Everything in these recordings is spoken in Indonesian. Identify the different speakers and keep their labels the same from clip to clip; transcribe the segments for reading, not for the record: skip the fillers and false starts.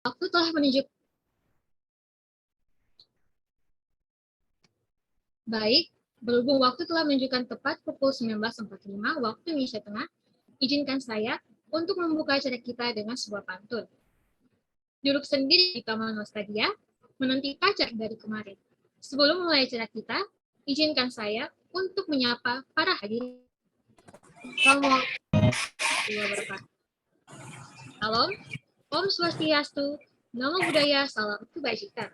Speaker 1: Waktu telah menunjukkan. Baik, berhubung waktu telah menunjukkan tepat pukul 19.45 waktu Indonesia Tengah, izinkan saya untuk membuka acara kita dengan sebuah pantun. Duduk sendiri di kamar nostalgia, menanti pacar dari kemarin. Sebelum mulai acara kita, izinkan saya untuk menyapa para hadirin. Assalamualaikum warahmatullahi wabarakatuh. Salam, Om Swastiastu, Namo Buddhaya, Salam Kebajikan.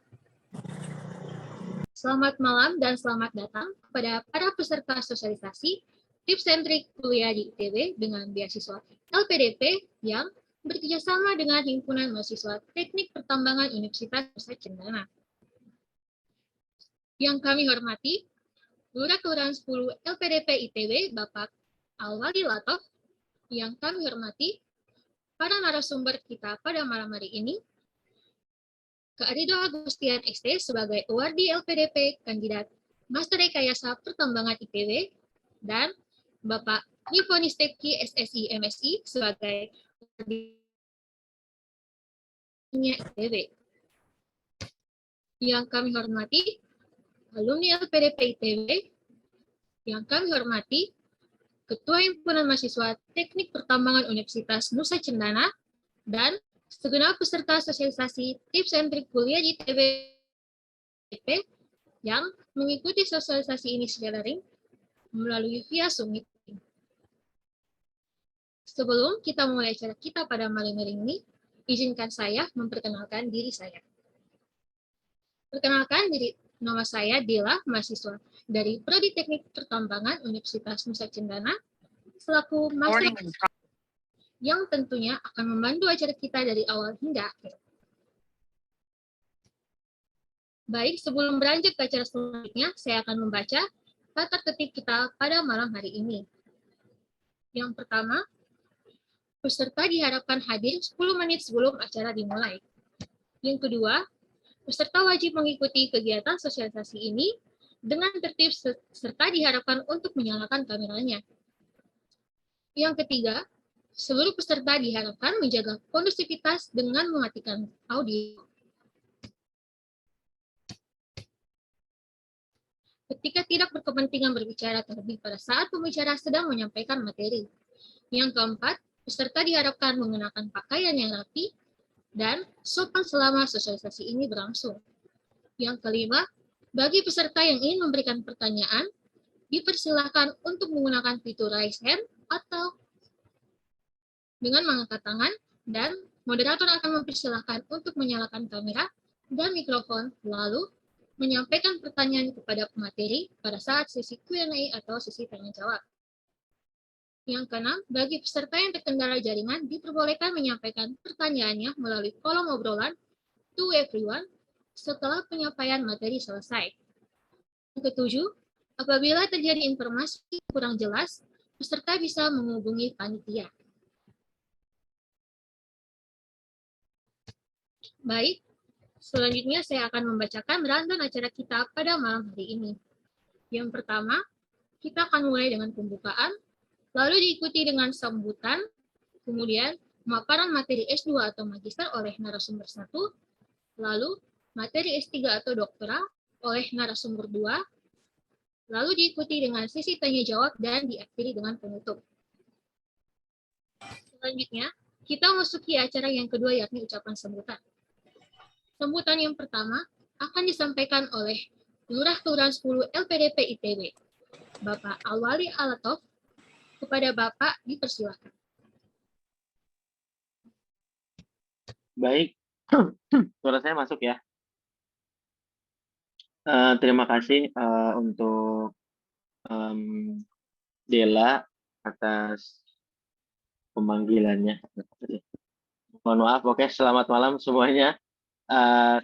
Speaker 1: Selamat malam dan selamat datang kepada para peserta sosialisasi tips-sentrik kuliah di ITB dengan beasiswa LPDP yang bekerjasama dengan Himpunan Mahasiswa Teknik Pertambangan Universitas Nusa Cendana. Yang kami hormati, Lurah Kelurahan 10 LPDP ITB, Bapak Alwali Latov. Yang kami hormati, para narasumber kita pada malam hari ini, Kak Rido Agustian ST sebagai Awardi LPDP kandidat Master Rekayasa Pertambangan ITB, dan Bapak Nifonis Teki SSI MSI sebagai ITB. Yang kami hormati, alumni LPDP ITB. Yang kami hormati, Ketua Himpunan Mahasiswa Teknik Pertambangan Universitas Nusa Cendana, dan segenap peserta sosialisasi tips and trik kuliah di ITB yang mengikuti sosialisasi ini secara daring melalui via Zoom Meeting. Sebelum kita mulai acara kita pada malam hari ini, izinkan saya memperkenalkan diri saya. Perkenalkan diri, nama saya Dela, mahasiswa dari Prodi Teknik Pertambangan Universitas Nusa Cendana, selaku master yang tentunya akan membantu acara kita dari awal hingga akhir. Baik, sebelum beranjak ke acara selanjutnya, saya akan membaca tata tertib kita pada malam hari ini. Yang pertama, peserta diharapkan hadir 10 menit sebelum acara dimulai. Yang kedua, peserta wajib mengikuti kegiatan sosialisasi ini dengan tertib serta diharapkan untuk menyalakan kameranya. Yang ketiga, seluruh peserta diharapkan menjaga kondusivitas dengan mematikan audio. Ketika tidak berkepentingan berbicara terlebih pada saat pembicara sedang menyampaikan materi. Yang keempat, peserta diharapkan mengenakan pakaian yang rapi dan sopan selama sosialisasi ini berlangsung. Yang kelima, bagi peserta yang ingin memberikan pertanyaan, dipersilakan untuk menggunakan fitur raise hand atau dengan mengangkat tangan, dan moderator akan mempersilahkan untuk menyalakan kamera dan mikrofon, lalu menyampaikan pertanyaan kepada pemateri pada saat sesi Q&A atau sesi tanya-jawab. Yang keenam, bagi peserta yang terkendala jaringan, diperbolehkan menyampaikan pertanyaannya melalui kolom obrolan to everyone setelah penyampaian materi selesai. Yang ketujuh, apabila terjadi informasi kurang jelas, peserta bisa menghubungi panitia. Baik, selanjutnya saya akan membacakan rundown acara kita pada malam hari ini. Yang pertama, kita akan mulai dengan pembukaan, lalu diikuti dengan sambutan, kemudian pemaparan materi S2 atau magister oleh narasumber 1, lalu materi S3 atau doktora oleh narasumber 2, lalu diikuti dengan sesi tanya-jawab dan diakhiri dengan penutup. Selanjutnya, kita masuki acara yang kedua yakni ucapan sambutan. Sambutan yang pertama akan disampaikan oleh Lurah Kelurahan 10 LPDP ITB, Bapak Alwali Alatov. Kepada Bapak dipersilakan.
Speaker 2: Baik, suara saya masuk ya. Terima kasih untuk Dela atas pemanggilannya. Mohon maaf, oke, selamat malam semuanya.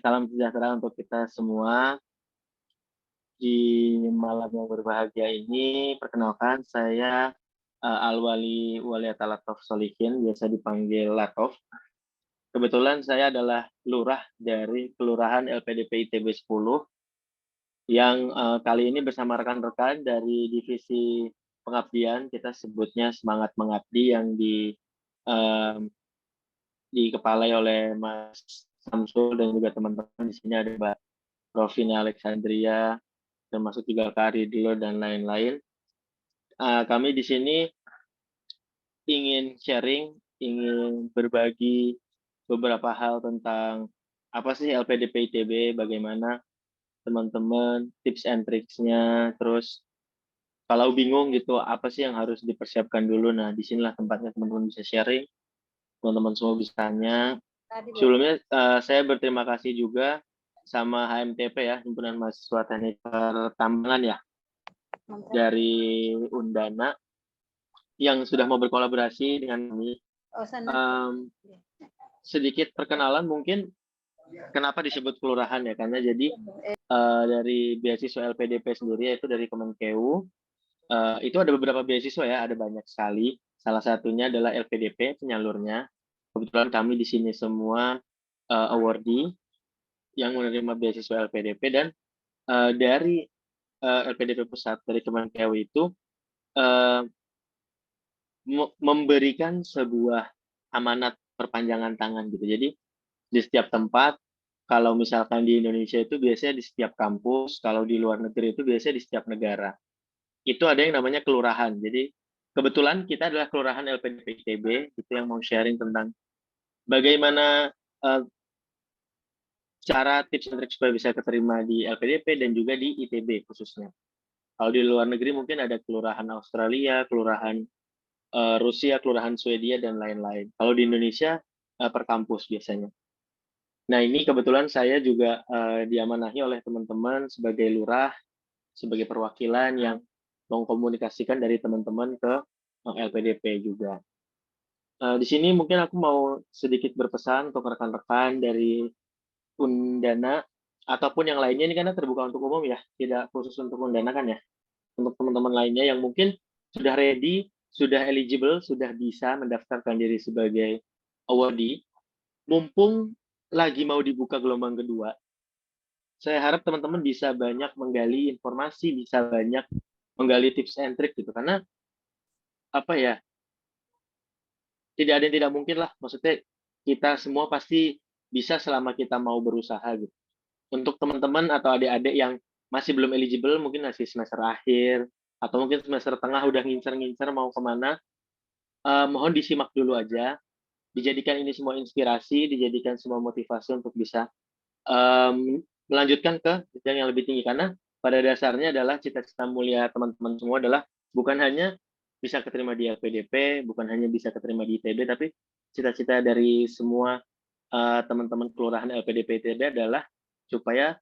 Speaker 2: Salam sejahtera untuk kita semua. Di malam yang berbahagia ini, perkenalkan saya Alwali Waliata Latov Solihin, biasa dipanggil Latov. Kebetulan saya adalah lurah dari Kelurahan LPDP ITB 10 yang kali ini bersama rekan-rekan dari divisi pengabdian, kita sebutnya Semangat Mengabdi, yang dikepalai oleh Mas Samsul dan juga teman-teman di sini ada Mbak Rovina Alexandria, termasuk juga Kak Ridlo dan lain-lain. Kami di sini ingin sharing, ingin berbagi beberapa hal tentang apa sih LPDP ITB, bagaimana teman-teman, tips and tricksnya, terus kalau bingung gitu, apa sih yang harus dipersiapkan dulu. Nah, disinilah tempatnya teman-teman bisa sharing, teman-teman semua bisa tanya. Sebelumnya, saya berterima kasih juga sama HMTP ya, Himpunan Mahasiswa Teknik Pertambangan ya, dari Undana, yang sudah mau berkolaborasi dengan kami. Sedikit perkenalan mungkin kenapa disebut kelurahan ya, karena jadi dari beasiswa LPDP sendiri, yaitu dari Kemenkeu, itu ada beberapa beasiswa ya, ada banyak sekali. Salah satunya adalah LPDP penyalurnya. Kebetulan kami di sini semua awardee yang menerima beasiswa LPDP, dan dari LPDP pusat dari Kemenkeu itu memberikan sebuah amanat perpanjangan tangan gitu. Jadi di setiap tempat, kalau misalkan di Indonesia itu biasanya di setiap kampus, kalau di luar negeri itu biasanya di setiap negara. Itu ada yang namanya kelurahan. Jadi kebetulan kita adalah kelurahan LPDP ITB, itu yang mau sharing tentang bagaimana cara tips and trik supaya bisa keterima di LPDP dan juga di ITB khususnya. Kalau di luar negeri mungkin ada kelurahan Australia, kelurahan Rusia, kelurahan Swedia, dan lain-lain. Kalau di Indonesia per kampus biasanya. Nah, ini kebetulan saya juga diamanahi oleh teman-teman sebagai lurah, sebagai perwakilan yang mengkomunikasikan dari teman-teman ke LPDP juga. Di sini mungkin aku mau sedikit berpesan untuk rekan-rekan dari Undana ataupun yang lainnya, ini karena terbuka untuk umum ya, tidak khusus untuk Undana kan ya. Untuk teman-teman lainnya yang mungkin sudah ready, sudah eligible, sudah bisa mendaftarkan diri sebagai awardee, mumpung lagi mau dibuka gelombang kedua, saya harap teman-teman bisa banyak menggali informasi, bisa banyak menggali tips and trick gitu. Karena apa ya, tidak ada yang tidak mungkin lah. Maksudnya kita semua pasti bisa selama kita mau berusaha gitu. Untuk teman-teman atau adik-adik yang masih belum eligible, mungkin masih semester akhir, atau mungkin semester tengah udah ngincer-ngincer mau kemana, mohon disimak dulu aja. Dijadikan ini semua inspirasi, dijadikan semua motivasi untuk bisa melanjutkan ke jenjang yang lebih tinggi. Karena pada dasarnya adalah cita-cita mulia teman-teman semua adalah bukan hanya bisa keterima di LPDP, bukan hanya bisa keterima di ITB, tapi cita-cita dari semua teman-teman kelurahan LPDP ITB adalah supaya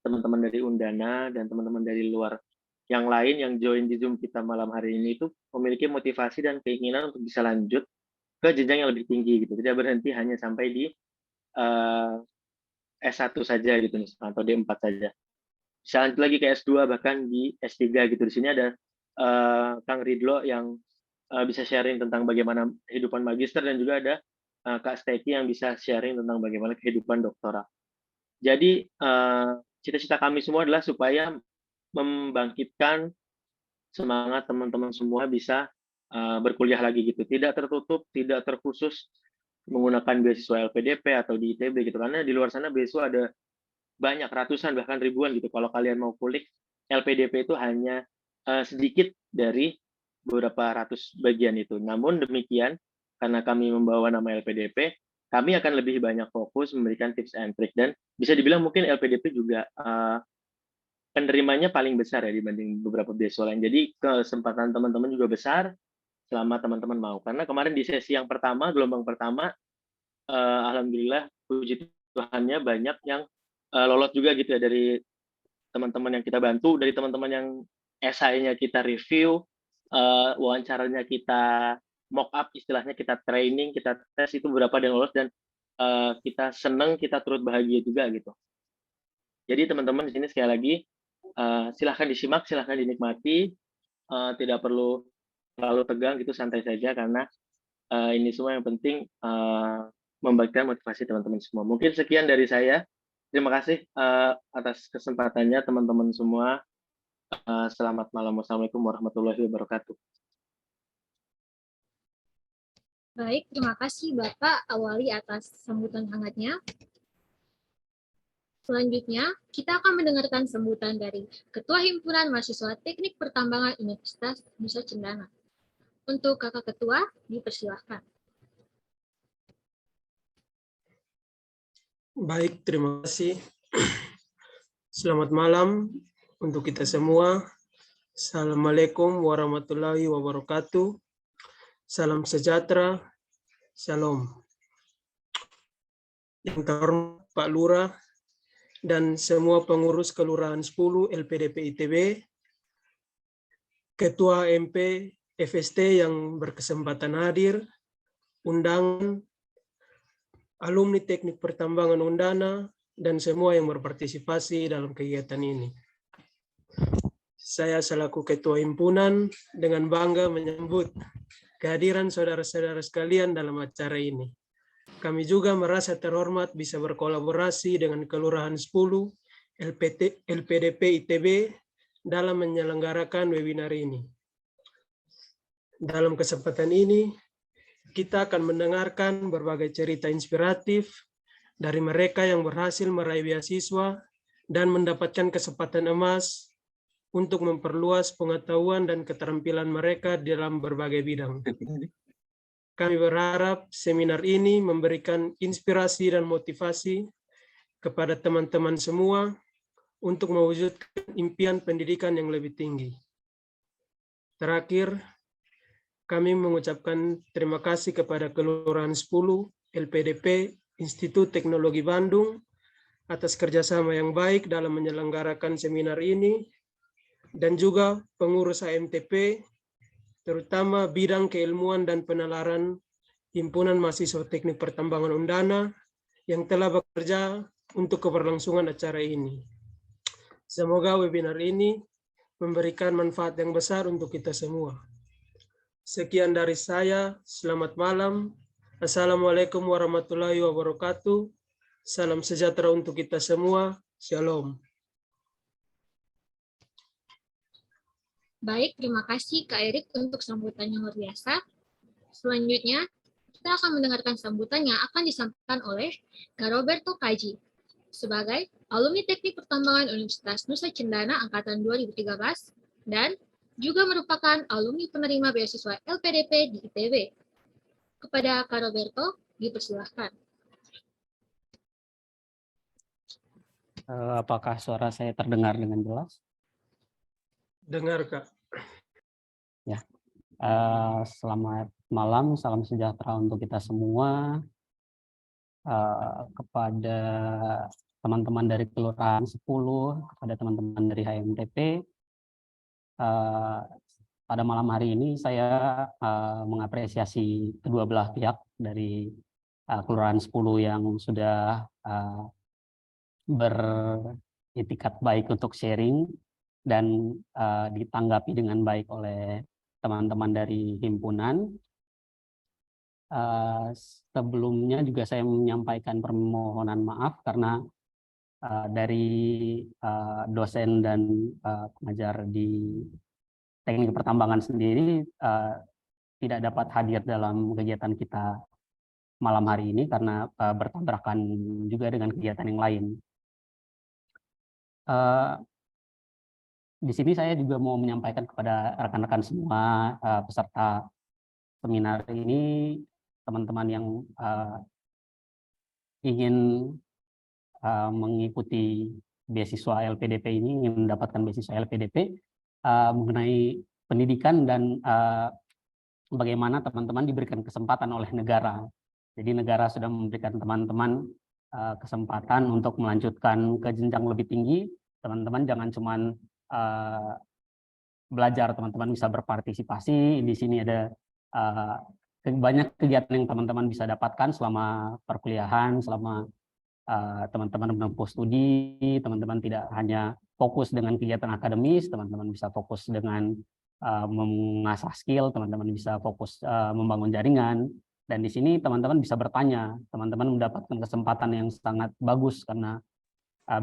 Speaker 2: teman-teman dari Undana dan teman-teman dari luar yang lain yang join di Zoom kita malam hari ini itu memiliki motivasi dan keinginan untuk bisa lanjut ke jenjang yang lebih tinggi gitu. Tidak berhenti hanya sampai di S1 saja gitu misalkan, atau D4 saja. Bisa lanjut lagi ke S2 bahkan di S3 gitu. Di sini ada Kang Ridlo yang bisa sharing tentang bagaimana kehidupan magister, dan juga ada Kak Steki yang bisa sharing tentang bagaimana kehidupan doktoral. Jadi cita-cita kami semua adalah supaya membangkitkan semangat teman-teman semua bisa berkuliah lagi gitu. Tidak tertutup, tidak terkhusus menggunakan beasiswa LPDP atau di ITB gitu. Karena di luar sana beasiswa ada banyak, ratusan bahkan ribuan gitu. Kalau kalian mau kulik, LPDP itu hanya sedikit dari beberapa ratus bagian itu. Namun demikian, karena kami membawa nama LPDP, kami akan lebih banyak fokus memberikan tips and trick, dan bisa dibilang mungkin LPDP juga penerimanya paling besar ya dibanding beberapa beasiswa lain. Jadi kesempatan teman-teman juga besar selama teman-teman mau. Karena kemarin di sesi yang pertama, gelombang pertama, alhamdulillah puji Tuhannya banyak yang lolos juga gitu ya, dari teman-teman yang kita bantu, dari teman-teman yang esainya kita review, wawancaranya kita mock up, istilahnya kita training, kita tes, itu beberapa yang lolos, dan kita senang, kita turut bahagia juga gitu. Jadi teman-teman di sini sekali lagi silahkan disimak, silahkan dinikmati, tidak perlu terlalu tegang gitu, santai saja, karena ini semua yang penting membagikan motivasi teman-teman semua. Mungkin sekian dari saya. Terima kasih atas kesempatannya teman-teman semua. Selamat malam. Wassalamualaikum warahmatullahi wabarakatuh.
Speaker 1: Baik, terima kasih Bapak Awali atas sambutan hangatnya. Selanjutnya, kita akan mendengarkan sambutan dari Ketua Himpunan Mahasiswa Teknik Pertambangan Universitas Nusa Cendana. Untuk Kakak Ketua, dipersilahkan.
Speaker 3: Baik, terima kasih. Selamat malam untuk kita semua. Assalamualaikum warahmatullahi wabarakatuh. Salam sejahtera. Shalom. Yang terhormat Pak Lurah dan semua pengurus Kelurahan 10 LPDP ITB, Ketua MP FST yang berkesempatan hadir, undangan, alumni Teknik Pertambangan Undana, dan semua yang berpartisipasi dalam kegiatan ini. Saya selaku Ketua Himpunan dengan bangga menyambut kehadiran saudara-saudara sekalian dalam acara ini. Kami juga merasa terhormat bisa berkolaborasi dengan Kelurahan 10 LPDP ITB dalam menyelenggarakan webinar ini. Dalam kesempatan ini, kita akan mendengarkan berbagai cerita inspiratif dari mereka yang berhasil meraih beasiswa dan mendapatkan kesempatan emas untuk memperluas pengetahuan dan keterampilan mereka dalam berbagai bidang. Kami berharap seminar ini memberikan inspirasi dan motivasi kepada teman-teman semua untuk mewujudkan impian pendidikan yang lebih tinggi. Terakhir, kami mengucapkan terima kasih kepada Kelurahan 10 LPDP Institut Teknologi Bandung atas kerjasama yang baik dalam menyelenggarakan seminar ini, dan juga pengurus HMTP, terutama bidang keilmuan dan penalaran Himpunan Mahasiswa Teknik Pertambangan Undana yang telah bekerja untuk keberlangsungan acara ini. Semoga webinar ini memberikan manfaat yang besar untuk kita semua. Sekian dari saya, selamat malam. Assalamualaikum warahmatullahi wabarakatuh. Salam sejahtera untuk kita semua. Shalom.
Speaker 1: Baik, terima kasih Kak Erik untuk sambutan yang luar biasa. Selanjutnya, kita akan mendengarkan sambutan yang akan disampaikan oleh Kak Roberto Kaji sebagai alumni Teknik Pertambangan Universitas Nusa Cendana Angkatan 2013 dan juga merupakan alumni penerima beasiswa LPDP di ITB. Kepada Kak Roberto, dipersilahkan.
Speaker 4: Apakah suara saya terdengar dengan jelas?
Speaker 3: Dengar, Kak.
Speaker 4: Ya. Selamat malam, salam sejahtera untuk kita semua. Kepada teman-teman dari Kelurahan 10, kepada teman-teman dari HMTP, pada malam hari ini saya mengapresiasi kedua belah pihak dari Kelurahan 10 yang sudah beritikat baik untuk sharing dan ditanggapi dengan baik oleh teman-teman dari himpunan. Sebelumnya juga saya menyampaikan permohonan maaf karena dari dosen dan pengajar di Teknik Pertambangan sendiri tidak dapat hadir dalam kegiatan kita malam hari ini karena bertabrakan juga dengan kegiatan yang lain. Di sini saya juga mau menyampaikan kepada rekan-rekan semua peserta seminar ini, teman-teman yang ingin mengikuti beasiswa LPDP ini, ingin mendapatkan beasiswa LPDP mengenai pendidikan dan bagaimana teman-teman diberikan kesempatan oleh negara. Jadi negara sudah memberikan teman-teman kesempatan untuk melanjutkan ke jenjang lebih tinggi. Teman-teman jangan cuma belajar, teman-teman bisa berpartisipasi. Di sini ada banyak kegiatan yang teman-teman bisa dapatkan selama perkuliahan, selama teman-teman menempuh studi. Teman-teman tidak hanya fokus dengan kegiatan akademis, teman-teman bisa fokus dengan mengasah skill, teman-teman bisa fokus membangun jaringan. Dan di sini teman-teman bisa bertanya, teman-teman mendapatkan kesempatan yang sangat bagus karena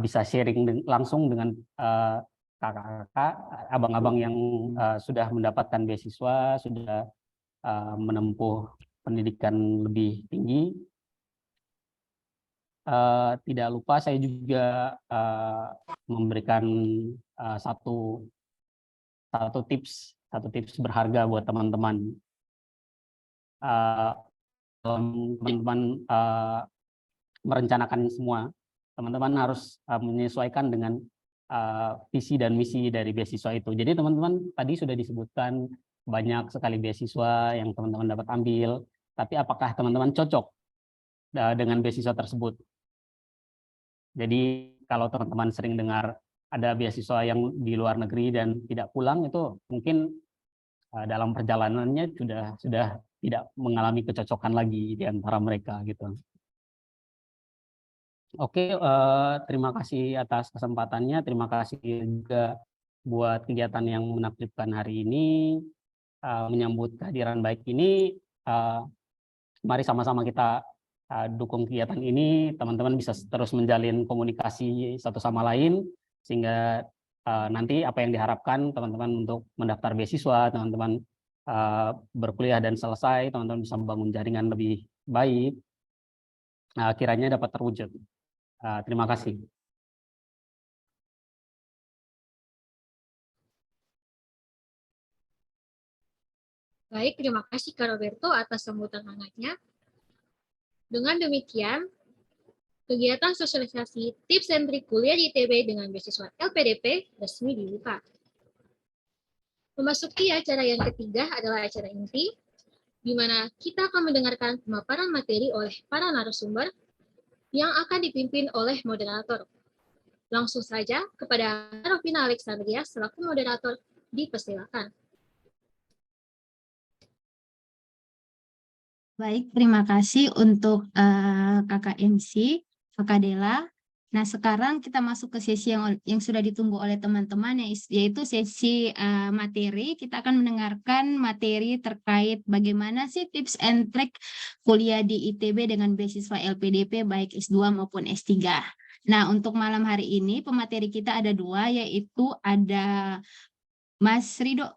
Speaker 4: bisa sharing langsung dengan kakak-kakak, abang-abang yang sudah mendapatkan beasiswa, sudah menempuh pendidikan lebih tinggi. tidak lupa saya juga memberikan satu tips berharga buat teman-teman. Teman-teman merencanakan semua, teman-teman harus menyesuaikan dengan visi dan misi dari beasiswa itu. Jadi teman-teman tadi sudah disebutkan banyak sekali beasiswa yang teman-teman dapat ambil, tapi apakah teman-teman cocok dengan beasiswa tersebut? Jadi kalau teman-teman sering dengar ada beasiswa yang di luar negeri dan tidak pulang, itu mungkin dalam perjalanannya sudah tidak mengalami kecocokan lagi di antara mereka gitu. Oke, terima kasih atas kesempatannya. Terima kasih juga buat kegiatan yang menakjubkan hari ini. Menyambut kehadiran baik ini, mari sama-sama kita dukung kegiatan ini. Teman-teman bisa terus menjalin komunikasi satu sama lain, sehingga nanti apa yang diharapkan teman-teman untuk mendaftar beasiswa, teman-teman berkuliah dan selesai, teman-teman bisa membangun jaringan lebih baik, kiranya dapat terwujud. Terima kasih.
Speaker 1: Baik, terima kasih Kak Roberto atas sambutan hangatnya. Dengan demikian, kegiatan sosialisasi tips and trik kuliah di ITB dengan beasiswa LPDP resmi dibuka. Memasuki acara yang ketiga adalah acara inti, di mana kita akan mendengarkan pemaparan materi oleh para narasumber yang akan dipimpin oleh moderator. Langsung saja kepada Rovina Alexandria selaku moderator dipersilakan.
Speaker 5: Baik, terima kasih untuk Kakak MC, Kakak Dela. Nah, sekarang kita masuk ke sesi yang sudah ditunggu oleh teman-teman, yaitu sesi materi. Kita akan mendengarkan materi terkait bagaimana sih tips and trick kuliah di ITB dengan beasiswa LPDP baik S2 maupun S3. Nah, untuk malam hari ini pemateri kita ada dua, yaitu ada Mas Rido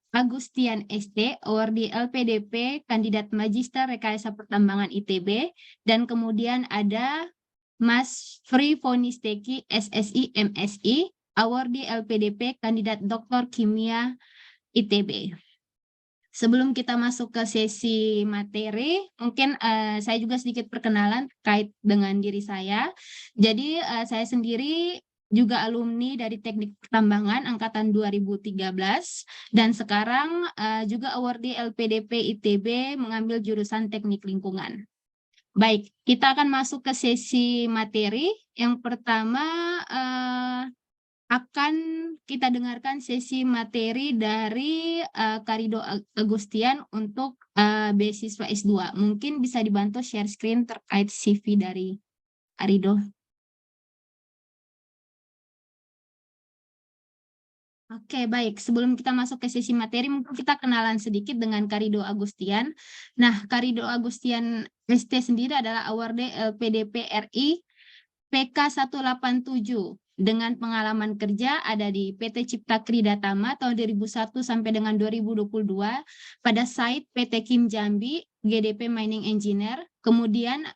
Speaker 5: Agustian ST, awardee LPDP, kandidat Magister Rekayasa Pertambangan ITB, dan kemudian ada Mas Fri Fonisteki, SSI MSI, awardee LPDP, kandidat Doktor Kimia ITB. Sebelum kita masuk ke sesi materi, mungkin saya juga sedikit perkenalan terkait dengan diri saya. Jadi saya sendiri juga alumni dari Teknik Pertambangan angkatan 2013 dan sekarang juga awardee LPDP ITB mengambil jurusan Teknik Lingkungan. Baik, kita akan masuk ke sesi materi. Yang pertama akan kita dengarkan sesi materi dari Karido Agustian untuk beasiswa S2. Mungkin bisa dibantu share screen terkait CV dari Karido. Oke, baik. Sebelum kita masuk ke sesi materi, mungkin kita kenalan sedikit dengan Karido Agustian. Nah, Karido Agustian ST sendiri adalah awardee LPDP RI PK 187 dengan pengalaman kerja ada di PT Cipta Krida Tama tahun 2001 sampai dengan 2022 pada site PT Kim Jambi GDP Mining Engineer, kemudian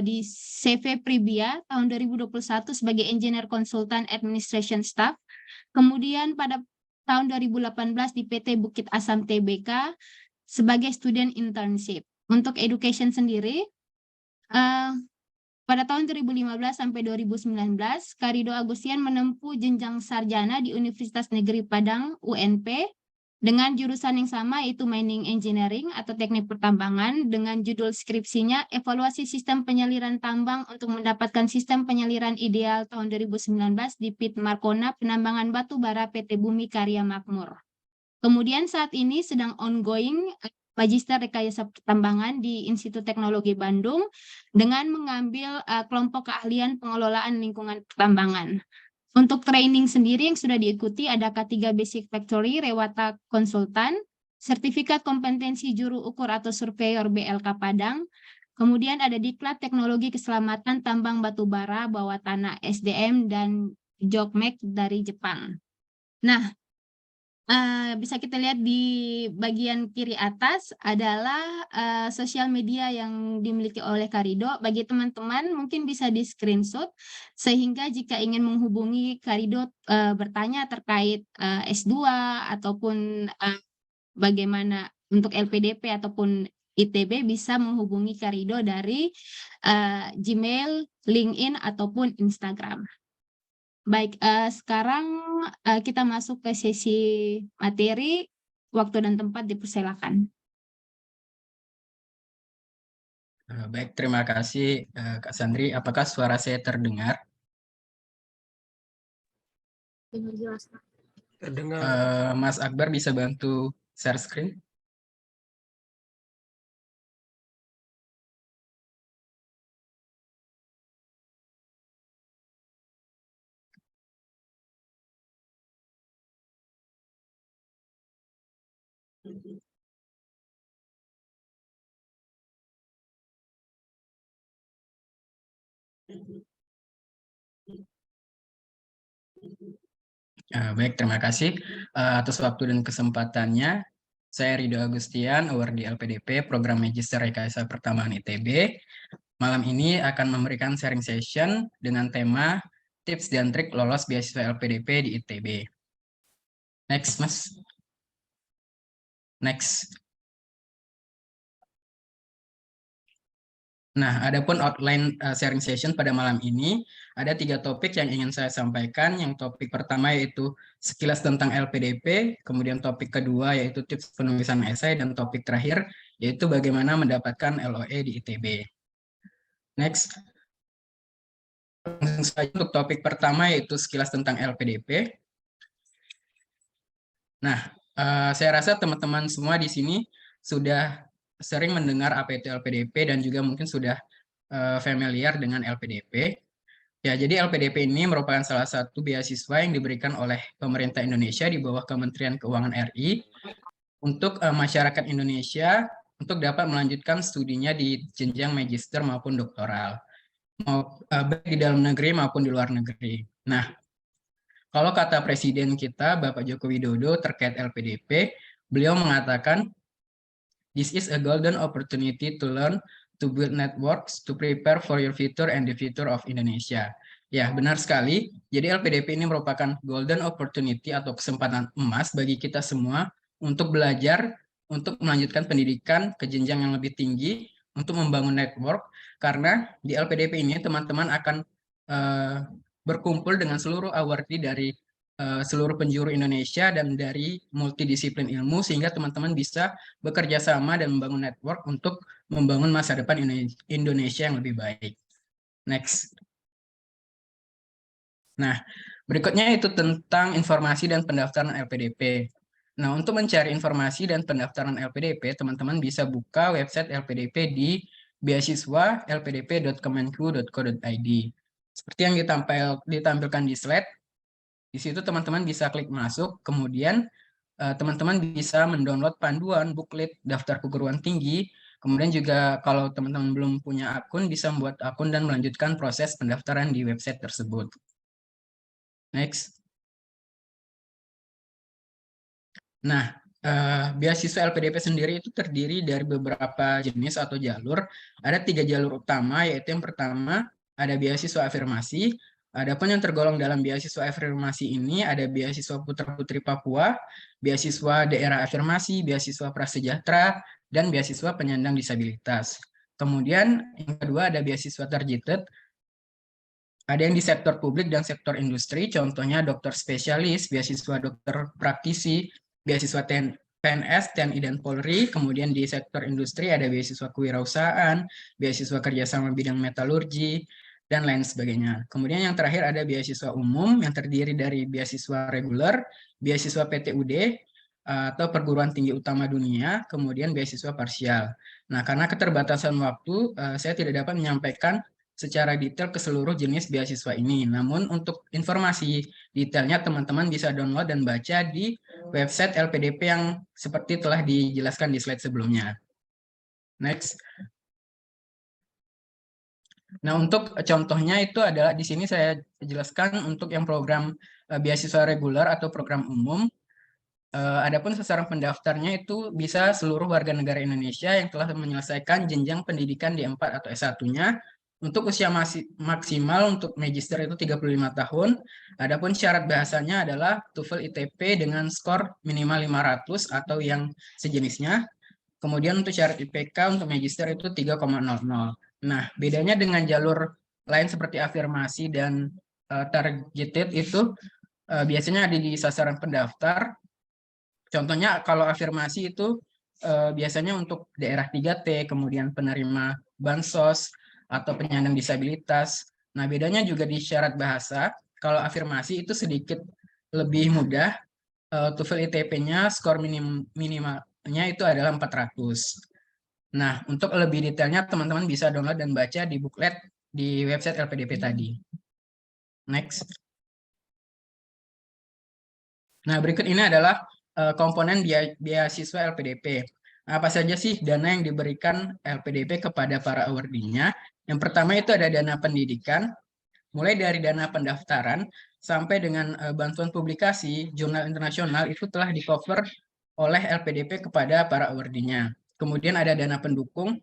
Speaker 5: di CV Pribia tahun 2021 sebagai Engineer Consultant Administration Staff, kemudian pada tahun 2018 di PT Bukit Asam Tbk sebagai Student Internship. Untuk education sendiri, pada tahun 2015 sampai 2019, Karido Agustian menempuh jenjang sarjana di Universitas Negeri Padang UNP dengan jurusan yang sama yaitu Mining Engineering atau Teknik Pertambangan dengan judul skripsinya Evaluasi Sistem Penyaliran Tambang untuk mendapatkan sistem penyaliran ideal tahun 2019 di PIT Markona Penambangan Batu Bara PT Bumi Karya Makmur. Kemudian saat ini sedang ongoing Magister Rekayasa Pertambangan di Institut Teknologi Bandung dengan mengambil kelompok keahlian pengelolaan lingkungan pertambangan. Untuk training sendiri yang sudah diikuti ada K3 Basic Factory, Rewata Konsultan, Sertifikat Kompetensi Juru Ukur atau Surveyor BLK Padang, kemudian ada Diklat Teknologi Keselamatan Tambang Batubara Bawah Tanah SDM dan JOGMEC dari Jepang. Nah, bisa kita lihat di bagian kiri atas adalah sosial media yang dimiliki oleh Karido. Bagi teman-teman mungkin bisa di screenshot sehingga jika ingin menghubungi Karido bertanya terkait S2 ataupun bagaimana untuk LPDP ataupun ITB bisa menghubungi Karido dari Gmail, LinkedIn ataupun Instagram. Baik, sekarang kita masuk ke sesi materi, waktu dan tempat dipersilakan.
Speaker 6: Baik, terima kasih Kak Sandri. Apakah suara saya terdengar?
Speaker 1: Dengar jelas, Pak.
Speaker 3: Terdengar.
Speaker 6: Mas Akbar bisa bantu share screen? Baik, terima kasih atas waktu dan kesempatannya. Saya Rido Agustian, awardee LPDP, Program Magister Rekayasa Pertambangan ITB. Malam ini akan memberikan sharing session dengan tema tips dan trik lolos beasiswa LPDP di ITB. Next, Mas. Next. Nah, adapun outline sharing session pada malam ini, ada 3 topik yang ingin saya sampaikan. Yang topik pertama yaitu sekilas tentang LPDP, kemudian topik kedua yaitu tips penulisan esai, dan topik terakhir yaitu bagaimana mendapatkan LOE di ITB. Next. Langsung saja untuk topik pertama yaitu sekilas tentang LPDP. Nah, saya rasa teman-teman semua di sini sudah sering mendengar apa itu LPDP dan juga mungkin sudah familiar dengan LPDP. Ya, jadi LPDP ini merupakan salah satu beasiswa yang diberikan oleh pemerintah Indonesia di bawah Kementerian Keuangan RI untuk masyarakat Indonesia untuk dapat melanjutkan studinya di jenjang magister maupun doktoral, baik di dalam negeri maupun di luar negeri. Nah, kalau kata Presiden kita, Bapak Joko Widodo terkait LPDP, beliau mengatakan, "This is a golden opportunity to learn, to build networks, to prepare for your future and the future of Indonesia." Ya, benar sekali. Jadi LPDP ini merupakan golden opportunity atau kesempatan emas bagi kita semua untuk belajar, untuk melanjutkan pendidikan ke jenjang yang lebih tinggi, untuk membangun network, karena di LPDP ini teman-teman akan berkumpul dengan seluruh awardee dari seluruh penjuru Indonesia dan dari multidisiplin ilmu, sehingga teman-teman bisa bekerja sama dan membangun network untuk membangun masa depan Indonesia yang lebih baik. Next. Nah, berikutnya itu tentang informasi dan pendaftaran LPDP. Nah, untuk mencari informasi dan pendaftaran LPDP, teman-teman bisa buka website LPDP di beasiswa lpdp.kemenku.co.id. Seperti yang ditampilkan di slide, di situ teman-teman bisa klik masuk, kemudian teman-teman bisa mendownload panduan, booklet, daftar perguruan tinggi, kemudian juga kalau teman-teman belum punya akun, bisa membuat akun dan melanjutkan proses pendaftaran di website tersebut. Next. Nah, beasiswa LPDP sendiri itu terdiri dari beberapa jenis atau jalur. Ada 3 jalur utama, yaitu yang pertama ada beasiswa afirmasi. Adapun yang tergolong dalam beasiswa afirmasi ini ada beasiswa putra-putri Papua, beasiswa daerah afirmasi, beasiswa prasejahtera, dan beasiswa penyandang disabilitas. Kemudian yang kedua ada beasiswa targeted. Ada yang di sektor publik dan sektor industri, contohnya dokter spesialis, beasiswa dokter praktisi, beasiswa PNS, TNI, dan Polri. Kemudian di sektor industri ada beasiswa kewirausahaan, beasiswa kerjasama bidang metalurgi, dan lain sebagainya. Kemudian yang terakhir ada beasiswa umum yang terdiri dari beasiswa reguler, beasiswa PTUD, atau perguruan tinggi utama dunia, kemudian beasiswa parsial. Nah, karena keterbatasan waktu, saya tidak dapat menyampaikan secara detail ke seluruh jenis beasiswa ini. Namun untuk informasi detailnya teman-teman bisa download dan baca di website LPDP yang seperti telah dijelaskan di slide sebelumnya. Next. Nah, untuk contohnya itu adalah di sini saya jelaskan untuk yang program beasiswa reguler atau program umum. Adapun sasaran pendaftarnya itu bisa seluruh warga negara Indonesia yang telah menyelesaikan jenjang pendidikan D4 atau S1-nya. Untuk usia maksimal untuk magister itu 35 tahun. Adapun syarat bahasanya adalah TOEFL ITP dengan skor minimal 500 atau yang sejenisnya. Kemudian untuk syarat IPK untuk magister itu 3,00. Nah, bedanya dengan jalur lain seperti afirmasi dan targeted itu biasanya ada di sasaran pendaftar. Contohnya kalau afirmasi itu biasanya untuk daerah 3T, kemudian penerima bansos, atau penyandang disabilitas. Nah, bedanya juga di syarat bahasa. Kalau afirmasi itu sedikit lebih mudah. TOEFL ITP-nya skor minimalnya itu adalah 400. Nah, untuk lebih detailnya teman-teman bisa download dan baca di booklet di website LPDP tadi. Next. Nah, berikut ini adalah komponen beasiswa LPDP. Apa saja sih dana yang diberikan LPDP kepada para awardee-nya? Yang pertama itu ada dana pendidikan, mulai dari dana pendaftaran sampai dengan bantuan publikasi, jurnal internasional itu telah di-cover oleh LPDP kepada para awardee-nya. Kemudian ada dana pendukung,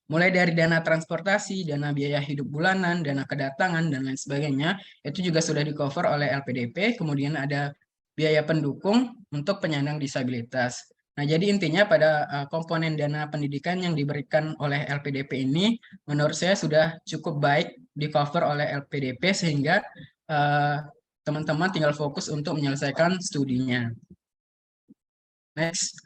Speaker 6: mulai dari dana transportasi, dana biaya hidup bulanan, dana kedatangan, dan lain sebagainya, itu juga sudah di-cover oleh LPDP. Kemudian ada biaya pendukung untuk penyandang disabilitas. Nah, jadi intinya pada komponen dana pendidikan yang diberikan oleh LPDP ini, menurut saya sudah cukup baik di-cover oleh LPDP, sehingga teman-teman tinggal fokus untuk menyelesaikan studinya. Next.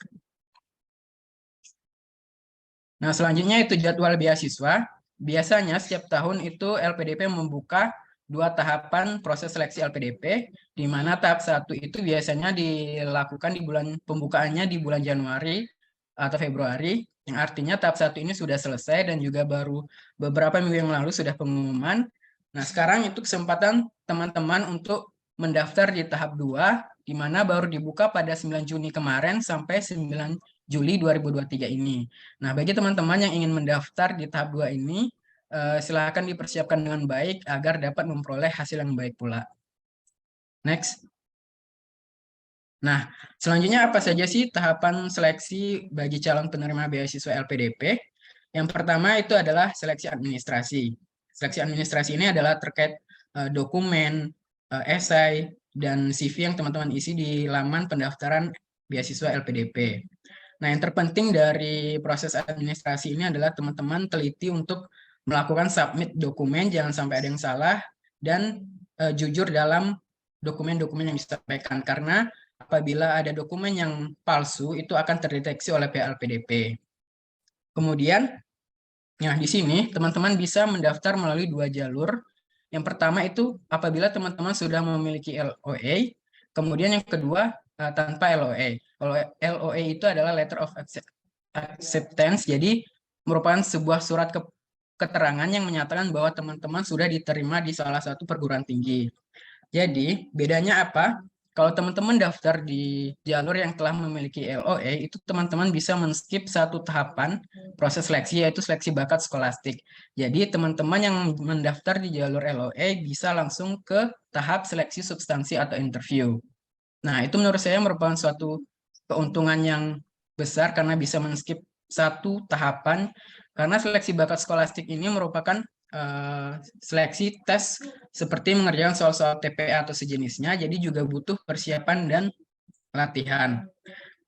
Speaker 6: Nah, selanjutnya itu jadwal beasiswa. Biasanya setiap tahun itu LPDP membuka 2 tahapan proses seleksi LPDP, di mana tahap 1 itu biasanya dilakukan di bulan pembukaannya di bulan Januari atau Februari, yang artinya tahap 1 ini sudah selesai dan juga baru beberapa minggu yang lalu sudah pengumuman. Nah, sekarang itu kesempatan teman-teman untuk mendaftar di tahap 2, di mana baru dibuka pada 9 Juni kemarin sampai 9 Juli 2023 ini. Nah, bagi teman-teman yang ingin mendaftar di tahap 2 ini, silakan dipersiapkan dengan baik agar dapat memperoleh hasil yang baik pula. Next. Nah, selanjutnya apa saja sih tahapan seleksi bagi calon penerima beasiswa LPDP? Yang pertama itu adalah seleksi administrasi. Seleksi administrasi ini adalah terkait dokumen, esai, dan CV yang teman-teman isi di laman pendaftaran beasiswa LPDP. Nah, yang terpenting dari proses administrasi ini adalah teman-teman teliti untuk melakukan submit dokumen, jangan sampai ada yang salah, dan jujur dalam dokumen-dokumen yang disampaikan, karena apabila ada dokumen yang palsu, itu akan terdeteksi oleh pihak LPDP. Kemudian, nah di sini teman-teman bisa mendaftar melalui 2 jalur. Yang pertama itu apabila teman-teman sudah memiliki LOA, kemudian yang kedua tanpa LOA. Kalau LOA itu adalah Letter of Acceptance, jadi merupakan sebuah surat keterangan yang menyatakan bahwa teman-teman sudah diterima di salah satu perguruan tinggi. Jadi, bedanya apa? Kalau teman-teman daftar di jalur yang telah memiliki LOA, itu teman-teman bisa men-skip satu tahapan proses seleksi, yaitu seleksi bakat skolastik. Jadi, teman-teman yang mendaftar di jalur LOA bisa langsung ke tahap seleksi substansi atau interview. Nah, itu menurut saya merupakan suatu keuntungan yang besar karena bisa men-skip satu tahapan, karena seleksi bakat skolastik ini merupakan seleksi tes seperti mengerjakan soal-soal TPA atau sejenisnya, jadi juga butuh persiapan dan latihan.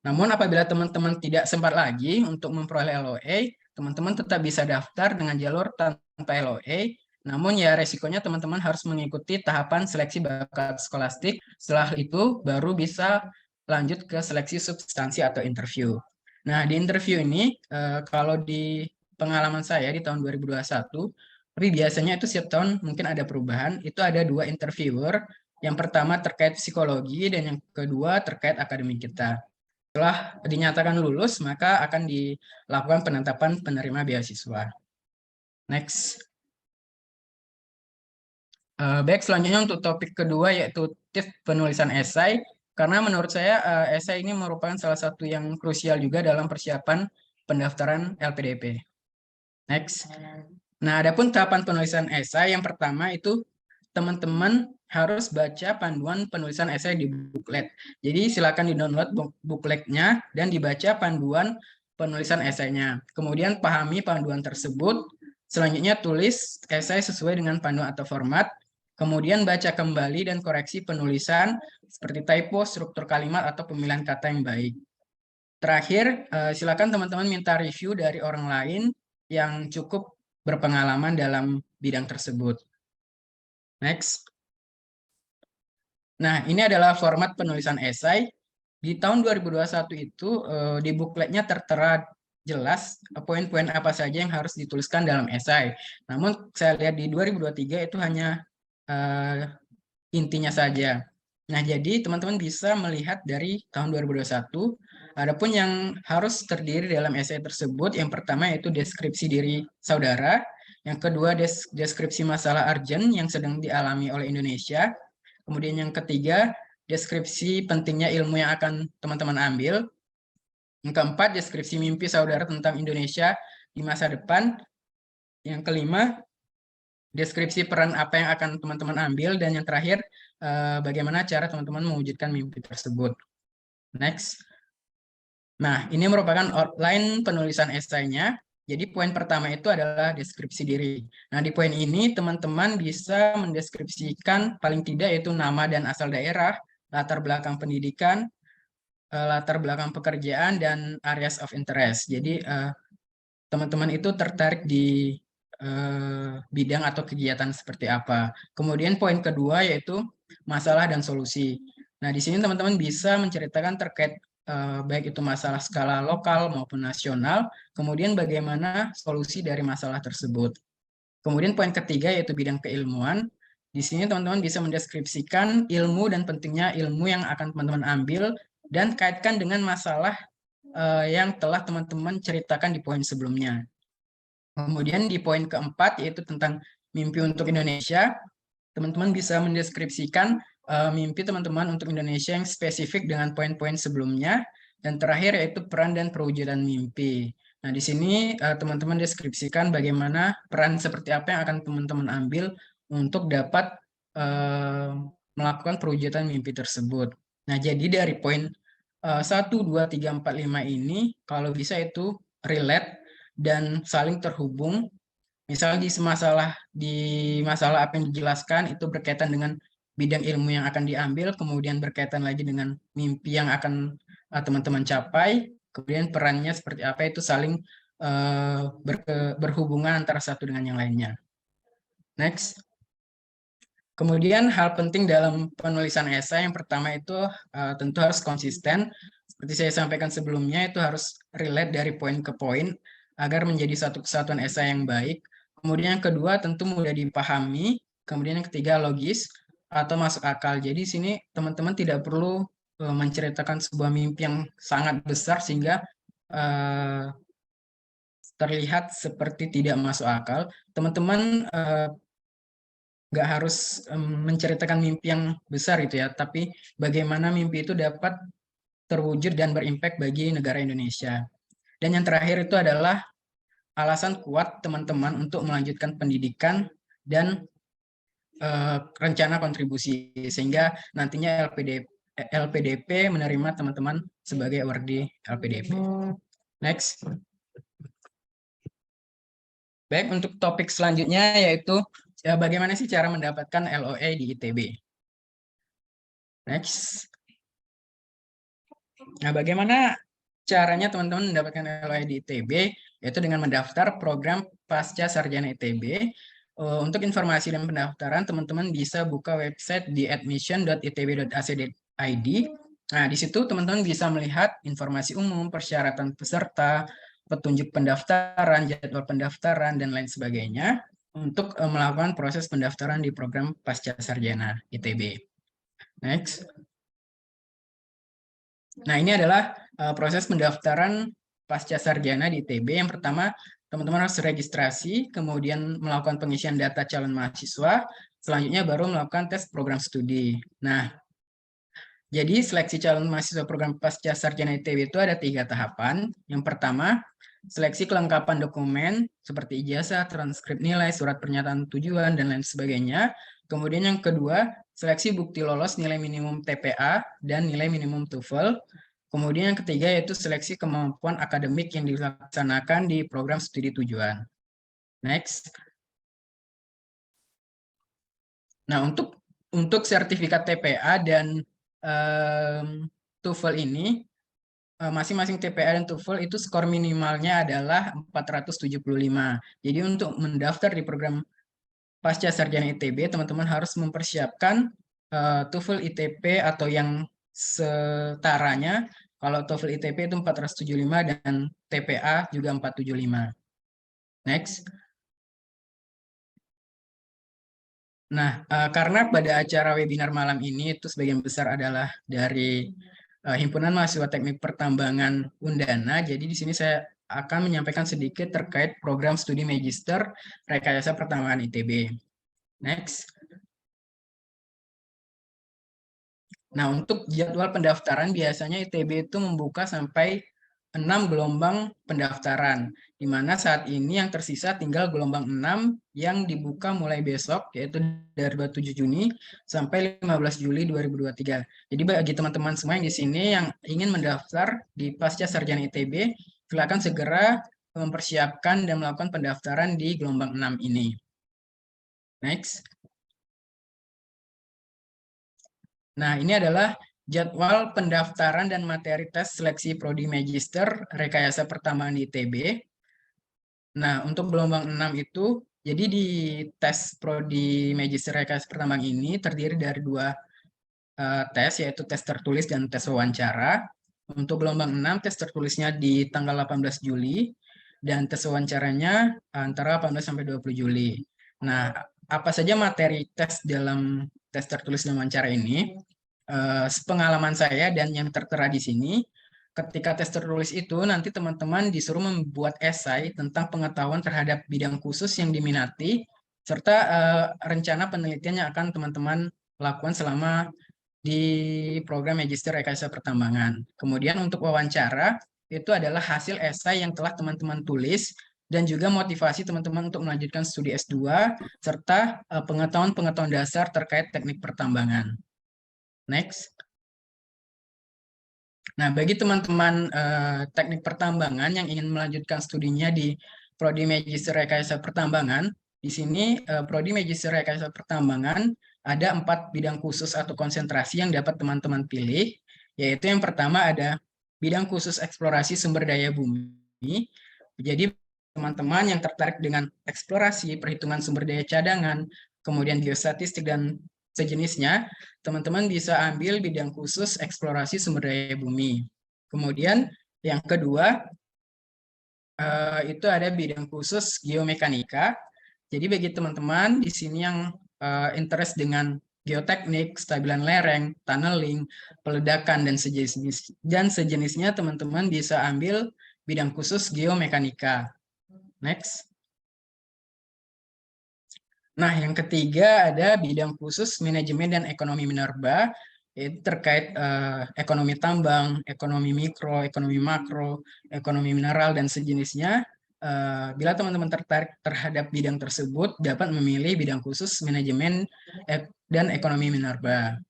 Speaker 6: Namun apabila teman-teman tidak sempat lagi untuk memperoleh LOA, teman-teman tetap bisa daftar dengan jalur tanpa LOA, namun ya resikonya teman-teman harus mengikuti tahapan seleksi bakat skolastik, setelah itu baru bisa lanjut ke seleksi substansi atau interview. Nah, di interview ini, kalau di pengalaman saya di tahun 2021, tapi biasanya itu setiap tahun mungkin ada perubahan, itu ada 2 interviewer, yang pertama terkait psikologi dan yang kedua terkait akademik kita. Setelah dinyatakan lulus, maka akan dilakukan penetapan penerima beasiswa. Next. Baik, selanjutnya untuk topik kedua yaitu tips penulisan esai, karena menurut saya esai ini merupakan salah satu yang krusial juga dalam persiapan pendaftaran LPDP. Next. Nah, adapun tahapan penulisan esai yang pertama itu teman-teman harus baca panduan penulisan esai di booklet. Jadi silakan di-download bookletnya dan dibaca panduan penulisan esainya. Kemudian pahami panduan tersebut. Selanjutnya tulis esai sesuai dengan panduan atau format. Kemudian baca kembali dan koreksi penulisan seperti typo, struktur kalimat, atau pemilihan kata yang baik. Terakhir, silakan teman-teman minta review dari orang lain yang cukup berpengalaman dalam bidang tersebut. Next. Nah, ini adalah format penulisan esai. Di tahun 2021 itu di bookletnya tertera jelas poin-poin apa saja yang harus dituliskan dalam esai. Namun saya lihat di 2023 itu hanya intinya saja. Nah, jadi teman-teman bisa melihat dari tahun 2021, adapun yang harus terdiri dalam esai tersebut, yang pertama yaitu deskripsi diri saudara, yang kedua deskripsi masalah urgent yang sedang dialami oleh Indonesia, kemudian yang ketiga deskripsi pentingnya ilmu yang akan teman-teman ambil, yang keempat deskripsi mimpi saudara tentang Indonesia di masa depan, yang kelima deskripsi peran apa yang akan teman-teman ambil, dan yang terakhir bagaimana cara teman-teman mewujudkan mimpi tersebut. Next. Nah, ini merupakan outline penulisan esainya. Jadi poin pertama itu adalah deskripsi diri. Nah, di poin ini teman-teman bisa mendeskripsikan paling tidak yaitu nama dan asal daerah, latar belakang pendidikan, latar belakang pekerjaan, dan areas of interest. Jadi teman-teman itu tertarik di bidang atau kegiatan seperti apa. Kemudian poin kedua yaitu masalah dan solusi. Nah, di sini teman-teman bisa menceritakan terkait baik itu masalah skala lokal maupun nasional, kemudian bagaimana solusi dari masalah tersebut. Kemudian poin ketiga yaitu bidang keilmuan. Di sini teman-teman bisa mendeskripsikan ilmu dan pentingnya ilmu yang akan teman-teman ambil dan kaitkan dengan masalah yang telah teman-teman ceritakan di poin sebelumnya. Kemudian di poin keempat yaitu tentang mimpi untuk Indonesia, teman-teman bisa mendeskripsikan mimpi teman-teman untuk Indonesia yang spesifik dengan poin-poin sebelumnya, dan terakhir yaitu peran dan perwujudan mimpi. Nah, di sini teman-teman deskripsikan bagaimana peran seperti apa yang akan teman-teman ambil untuk dapat melakukan perwujudan mimpi tersebut. Nah, jadi dari poin 1, 2, 3, 4, 5 ini kalau bisa itu relate dan saling terhubung. Misalnya di masalah apa yang dijelaskan itu berkaitan dengan bidang ilmu yang akan diambil, kemudian berkaitan lagi dengan mimpi yang akan teman-teman capai, kemudian perannya seperti apa, itu saling berhubungan antara satu dengan yang lainnya. Next. Kemudian hal penting dalam penulisan esai yang pertama itu tentu harus konsisten. Seperti saya sampaikan sebelumnya, itu harus relate dari poin ke poin agar menjadi satu kesatuan esai yang baik. Kemudian yang kedua tentu mudah dipahami. Kemudian yang ketiga logis atau masuk akal. Jadi di sini teman-teman tidak perlu menceritakan sebuah mimpi yang sangat besar sehingga terlihat seperti tidak masuk akal. Teman-teman nggak harus menceritakan mimpi yang besar itu ya, tapi bagaimana mimpi itu dapat terwujud dan berimpact bagi negara Indonesia. Dan yang terakhir itu adalah alasan kuat teman-teman untuk melanjutkan pendidikan dan rencana kontribusi, sehingga nantinya LPDP menerima teman-teman sebagai awardee LPDP. Next. Baik, untuk topik selanjutnya yaitu bagaimana sih cara mendapatkan LOE di ITB. Next. Nah, bagaimana caranya teman-teman mendapatkan LOE di ITB, yaitu dengan mendaftar program Pasca Sarjana ITB. Untuk informasi dan pendaftaran, teman-teman bisa buka website di admission.itb.ac.id. Nah, di situ teman-teman bisa melihat informasi umum, persyaratan peserta, petunjuk pendaftaran, jadwal pendaftaran, dan lain sebagainya untuk melakukan proses pendaftaran di program Pasca Sarjana ITB. Next. Nah, ini adalah proses pendaftaran Pasca Sarjana di ITB. Yang pertama, teman-teman harus registrasi, kemudian melakukan pengisian data calon mahasiswa, selanjutnya baru melakukan tes program studi. Nah, jadi seleksi calon mahasiswa program Pasca Sarjana ITB itu ada 3 tahapan. Yang pertama, seleksi kelengkapan dokumen seperti ijazah, transkrip nilai, surat pernyataan tujuan, dan lain sebagainya. Kemudian yang kedua, seleksi bukti lolos nilai minimum TPA dan nilai minimum TOEFL. Kemudian yang ketiga yaitu seleksi kemampuan akademik yang dilaksanakan di program studi tujuan. Next. Nah, untuk sertifikat TPA dan TOEFL ini, masing-masing TPA dan TOEFL itu skor minimalnya adalah 475. Jadi untuk mendaftar di program Pasca Sarjana ITB, teman-teman harus mempersiapkan TOEFL ITP atau yang setaranya. Kalau TOEFL ITP itu 475 dan TPA juga 475. Next. Nah, karena pada acara webinar malam ini itu sebagian besar adalah dari Himpunan Mahasiswa Teknik Pertambangan Undana, jadi di sini saya akan menyampaikan sedikit terkait program studi magister Rekayasa Pertambangan ITB. Next. Nah, untuk jadwal pendaftaran biasanya ITB itu membuka sampai 6 gelombang pendaftaran, di mana saat ini yang tersisa tinggal gelombang 6 yang dibuka mulai besok, yaitu dari 27 Juni sampai 15 Juli 2023. Jadi bagi teman-teman semua yang di sini yang ingin mendaftar di Pasca Sarjana ITB, silakan segera mempersiapkan dan melakukan pendaftaran di gelombang 6 ini. Next. Nah, ini adalah jadwal pendaftaran dan materi tes seleksi Prodi Magister Rekayasa Pertambangan ITB. Nah, untuk gelombang 6 itu, jadi di tes Prodi Magister Rekayasa Pertambangan ini terdiri dari 2 tes, yaitu tes tertulis dan tes wawancara. Untuk gelombang 6, tes tertulisnya di tanggal 18 Juli, dan tes wawancaranya antara 18 sampai 20 Juli. Nah, apa saja materi tes dalam tes tertulis dan wawancara ini? Sepengalaman saya dan yang tertera di sini, ketika tes tertulis itu nanti teman-teman disuruh membuat esai tentang pengetahuan terhadap bidang khusus yang diminati, serta rencana penelitian yang akan teman-teman lakukan selama di program Magister Rekayasa Pertambangan. Kemudian untuk wawancara, itu adalah hasil esai yang telah teman-teman tulis dan juga motivasi teman-teman untuk melanjutkan studi S2 serta pengetahuan-pengetahuan dasar terkait teknik pertambangan. Next. Nah, bagi teman-teman teknik pertambangan yang ingin melanjutkan studinya di Prodi Magister Rekayasa Pertambangan, di sini Prodi Magister Rekayasa Pertambangan ada 4 bidang khusus atau konsentrasi yang dapat teman-teman pilih, yaitu yang pertama ada bidang khusus eksplorasi sumber daya bumi. Jadi teman-teman yang tertarik dengan eksplorasi, perhitungan sumber daya cadangan, kemudian geostatistik dan sejenisnya, teman-teman bisa ambil bidang khusus eksplorasi sumber daya bumi. Kemudian yang kedua, itu ada bidang khusus geomekanika. Jadi bagi teman-teman di sini yang interest dengan geoteknik, stabilan lereng, tunneling, peledakan, dan sejenisnya, teman-teman bisa ambil bidang khusus geomekanika. Next. Nah, yang ketiga ada bidang khusus manajemen dan ekonomi minerba, yaitu terkait ekonomi tambang, ekonomi mikro, ekonomi makro, ekonomi mineral, dan sejenisnya. Bila teman-teman tertarik terhadap bidang tersebut, dapat memilih bidang khusus manajemen dan ekonomi minerba.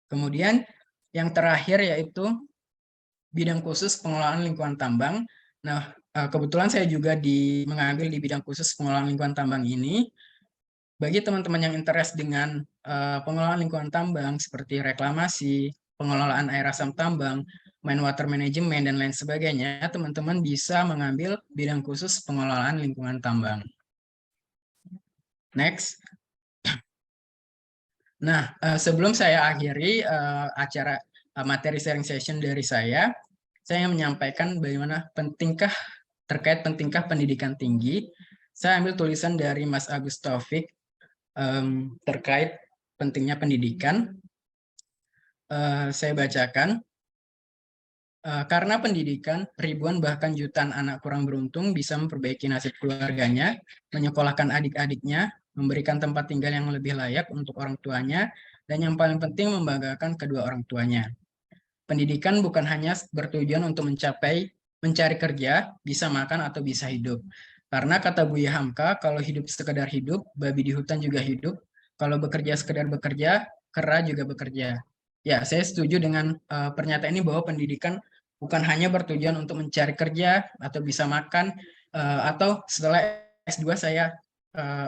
Speaker 6: Kemudian yang terakhir yaitu bidang khusus pengelolaan lingkungan tambang. Nah, kebetulan saya juga mengambil di bidang khusus pengelolaan lingkungan tambang ini. Bagi teman-teman yang interest dengan pengelolaan lingkungan tambang seperti reklamasi, pengelolaan air asam tambang, mine water management, dan lain sebagainya, teman-teman bisa mengambil bidang khusus pengelolaan lingkungan tambang. Next. Nah, sebelum saya akhiri acara materi sharing session dari saya ingin menyampaikan bagaimana terkait pentingkah pendidikan tinggi. Saya ambil tulisan dari Mas Agus Taufik terkait pentingnya pendidikan. Saya bacakan. Karena pendidikan, ribuan bahkan jutaan anak kurang beruntung bisa memperbaiki nasib keluarganya, menyekolahkan adik-adiknya, memberikan tempat tinggal yang lebih layak untuk orang tuanya, dan yang paling penting membanggakan kedua orang tuanya. Pendidikan bukan hanya bertujuan untuk mencari kerja, bisa makan atau bisa hidup. Karena kata Buya Hamka, kalau hidup sekedar hidup, babi di hutan juga hidup. Kalau bekerja sekedar bekerja, kera juga bekerja. Ya, saya setuju dengan pernyataan ini bahwa pendidikan bukan hanya bertujuan untuk mencari kerja atau bisa makan, atau setelah S2 saya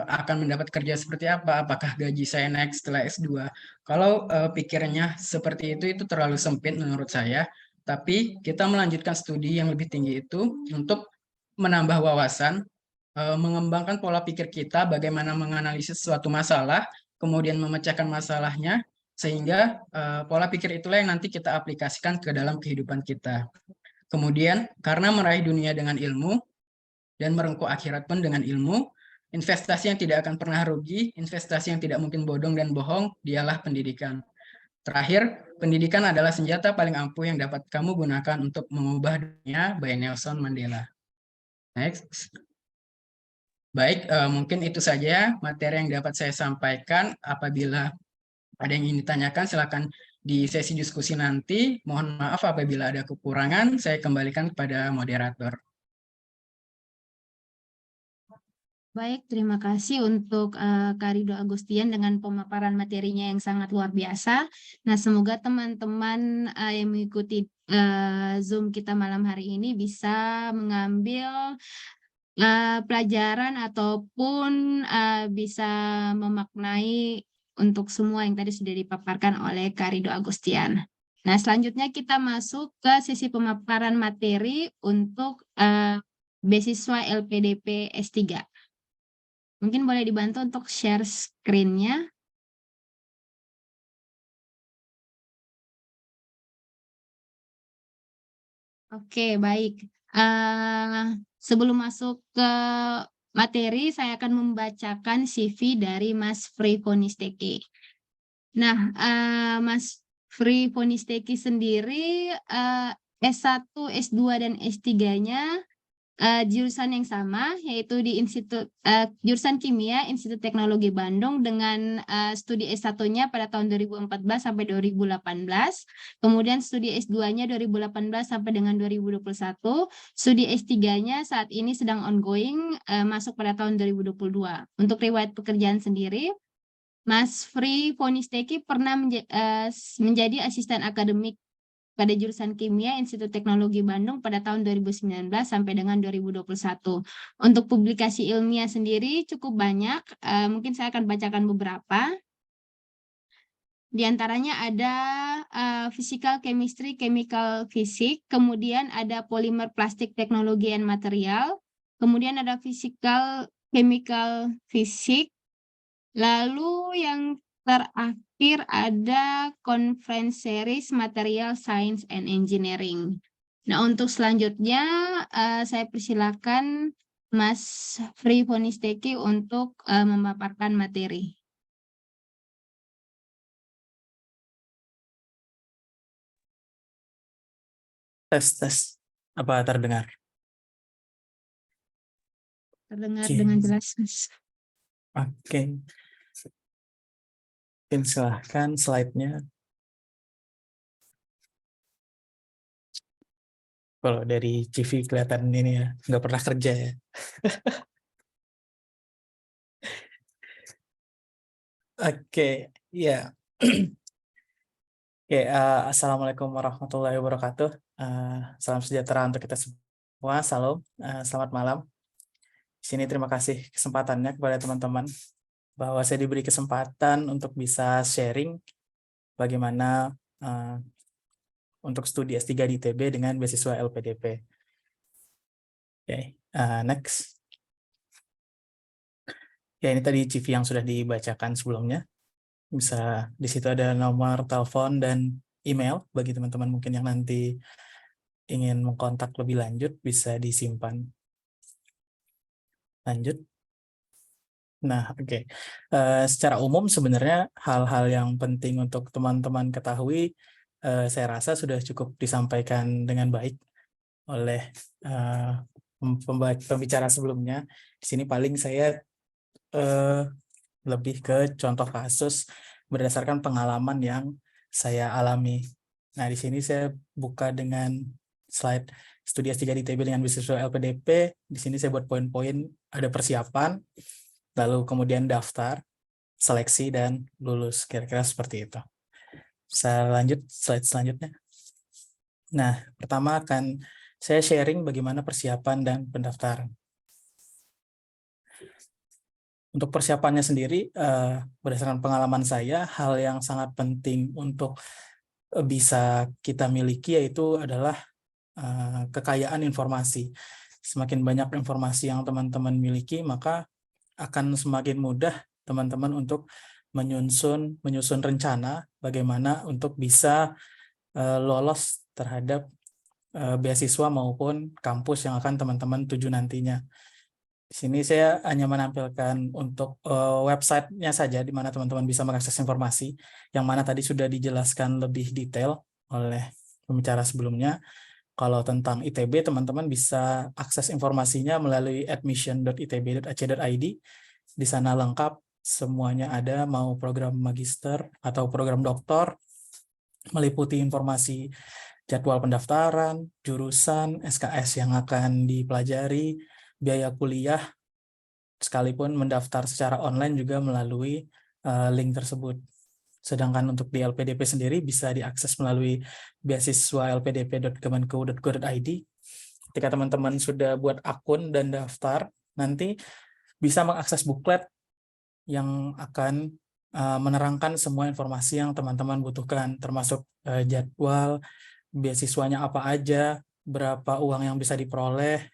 Speaker 6: akan mendapat kerja seperti apa, apakah gaji saya naik setelah S2. Kalau pikirannya seperti itu terlalu sempit menurut saya, tapi kita melanjutkan studi yang lebih tinggi itu untuk menambah wawasan, mengembangkan pola pikir kita, bagaimana menganalisis suatu masalah, kemudian memecahkan masalahnya, sehingga pola pikir itulah yang nanti kita aplikasikan ke dalam kehidupan kita. Kemudian, karena meraih dunia dengan ilmu, dan merengkuh akhirat pun dengan ilmu, investasi yang tidak akan pernah rugi, investasi yang tidak mungkin bodong dan bohong, dialah pendidikan. Terakhir, pendidikan adalah senjata paling ampuh yang dapat kamu gunakan untuk mengubah dunia, by Nelson Mandela. Next. Baik, mungkin itu saja materi yang dapat saya sampaikan. Apabila ada yang ingin ditanyakan, silakan di sesi diskusi nanti. Mohon maaf apabila ada kekurangan, saya kembalikan kepada moderator.
Speaker 5: Baik, terima kasih untuk Kak Ridho Agustian dengan pemaparan materinya yang sangat luar biasa. Nah, semoga teman-teman yang mengikuti Zoom kita malam hari ini bisa mengambil pelajaran ataupun bisa memaknai untuk semua yang tadi sudah dipaparkan oleh Kak Ridho Agustian. Nah, selanjutnya kita masuk ke sesi pemaparan materi untuk beasiswa LPDP S3. Mungkin boleh dibantu untuk share screen-nya. Oke, baik. Sebelum masuk ke materi, saya akan membacakan CV dari Mas Fri Fonisteki. Nah, Mas Fri Fonisteki sendiri S1, S2, dan S3-nya jurusan yang sama, yaitu di jurusan Kimia Institut Teknologi Bandung dengan studi S1-nya pada tahun 2014 sampai 2018, kemudian studi S2-nya 2018 sampai dengan 2021, studi S3-nya saat ini sedang ongoing, masuk pada tahun 2022. Untuk riwayat pekerjaan sendiri, Mas Fri Fonisteki pernah menjadi asisten akademik pada jurusan Kimia Institut Teknologi Bandung pada tahun 2019 sampai dengan 2021. Untuk publikasi ilmiah sendiri cukup banyak, mungkin saya akan bacakan beberapa. Di antaranya ada Physical Chemistry, Chemical Physics, kemudian ada Polymer Plastic Technology and Material, kemudian ada Physical Chemical Physics, lalu yang terakhir ada Conference Series Material Science and Engineering. Nah, untuk selanjutnya saya persilakan Mas Fri Fonisteki untuk memaparkan materi.
Speaker 7: Tes. Apa terdengar?
Speaker 5: Terdengar
Speaker 7: Oke.
Speaker 5: dengan jelas, Mas.
Speaker 7: Oke. Mungkin silahkan slide-nya. Kalau dari CV kelihatan ini ya, nggak pernah kerja ya. Oke, ya. Oke, Assalamualaikum warahmatullahi wabarakatuh. Salam sejahtera untuk kita semua. Salam, selamat malam. Di sini terima kasih kesempatannya kepada teman-teman bahwa saya diberi kesempatan untuk bisa sharing bagaimana untuk studi S3 di ITB dengan beasiswa LPDP. Oke, next. Ya, ini tadi CV yang sudah dibacakan sebelumnya. Bisa di situ ada nomor telepon dan email bagi teman-teman mungkin yang nanti ingin mengkontak lebih lanjut, bisa disimpan. Lanjut. Nah, oke. Secara umum sebenarnya hal-hal yang penting untuk teman-teman ketahui, saya rasa sudah cukup disampaikan dengan baik oleh pembicara sebelumnya. Di sini paling saya lebih ke contoh kasus berdasarkan pengalaman yang saya alami. Nah, di sini saya buka dengan slide studi S3 di ITB dengan beasiswa LPDP. Di sini saya buat poin-poin, ada persiapan, lalu kemudian daftar, seleksi dan lulus. Kira-kira seperti itu. Saya lanjut slide selanjutnya. Nah, pertama akan saya sharing bagaimana persiapan dan pendaftaran. Untuk persiapannya sendiri, berdasarkan pengalaman saya, hal yang sangat penting untuk bisa kita miliki yaitu adalah kekayaan informasi. Semakin banyak informasi yang teman-teman miliki, maka akan semakin mudah teman-teman untuk menyusun rencana bagaimana untuk bisa lolos terhadap beasiswa maupun kampus yang akan teman-teman tuju nantinya. Di sini saya hanya menampilkan untuk website-nya saja, di mana teman-teman bisa mengakses informasi, yang mana tadi sudah dijelaskan lebih detail oleh pembicara sebelumnya. Kalau tentang ITB, teman-teman bisa akses informasinya melalui admission.itb.ac.id. Di sana lengkap, semuanya ada, mau program magister atau program doktor, meliputi informasi jadwal pendaftaran, jurusan, SKS yang akan dipelajari, biaya kuliah, sekalipun mendaftar secara online juga melalui link tersebut. Sedangkan untuk di LPDP sendiri bisa diakses melalui beasiswa lpdp.kemenku.go.id. Ketika teman-teman sudah buat akun dan daftar, nanti bisa mengakses buklet yang akan menerangkan semua informasi yang teman-teman butuhkan, termasuk jadwal, beasiswanya apa aja, berapa uang yang bisa diperoleh,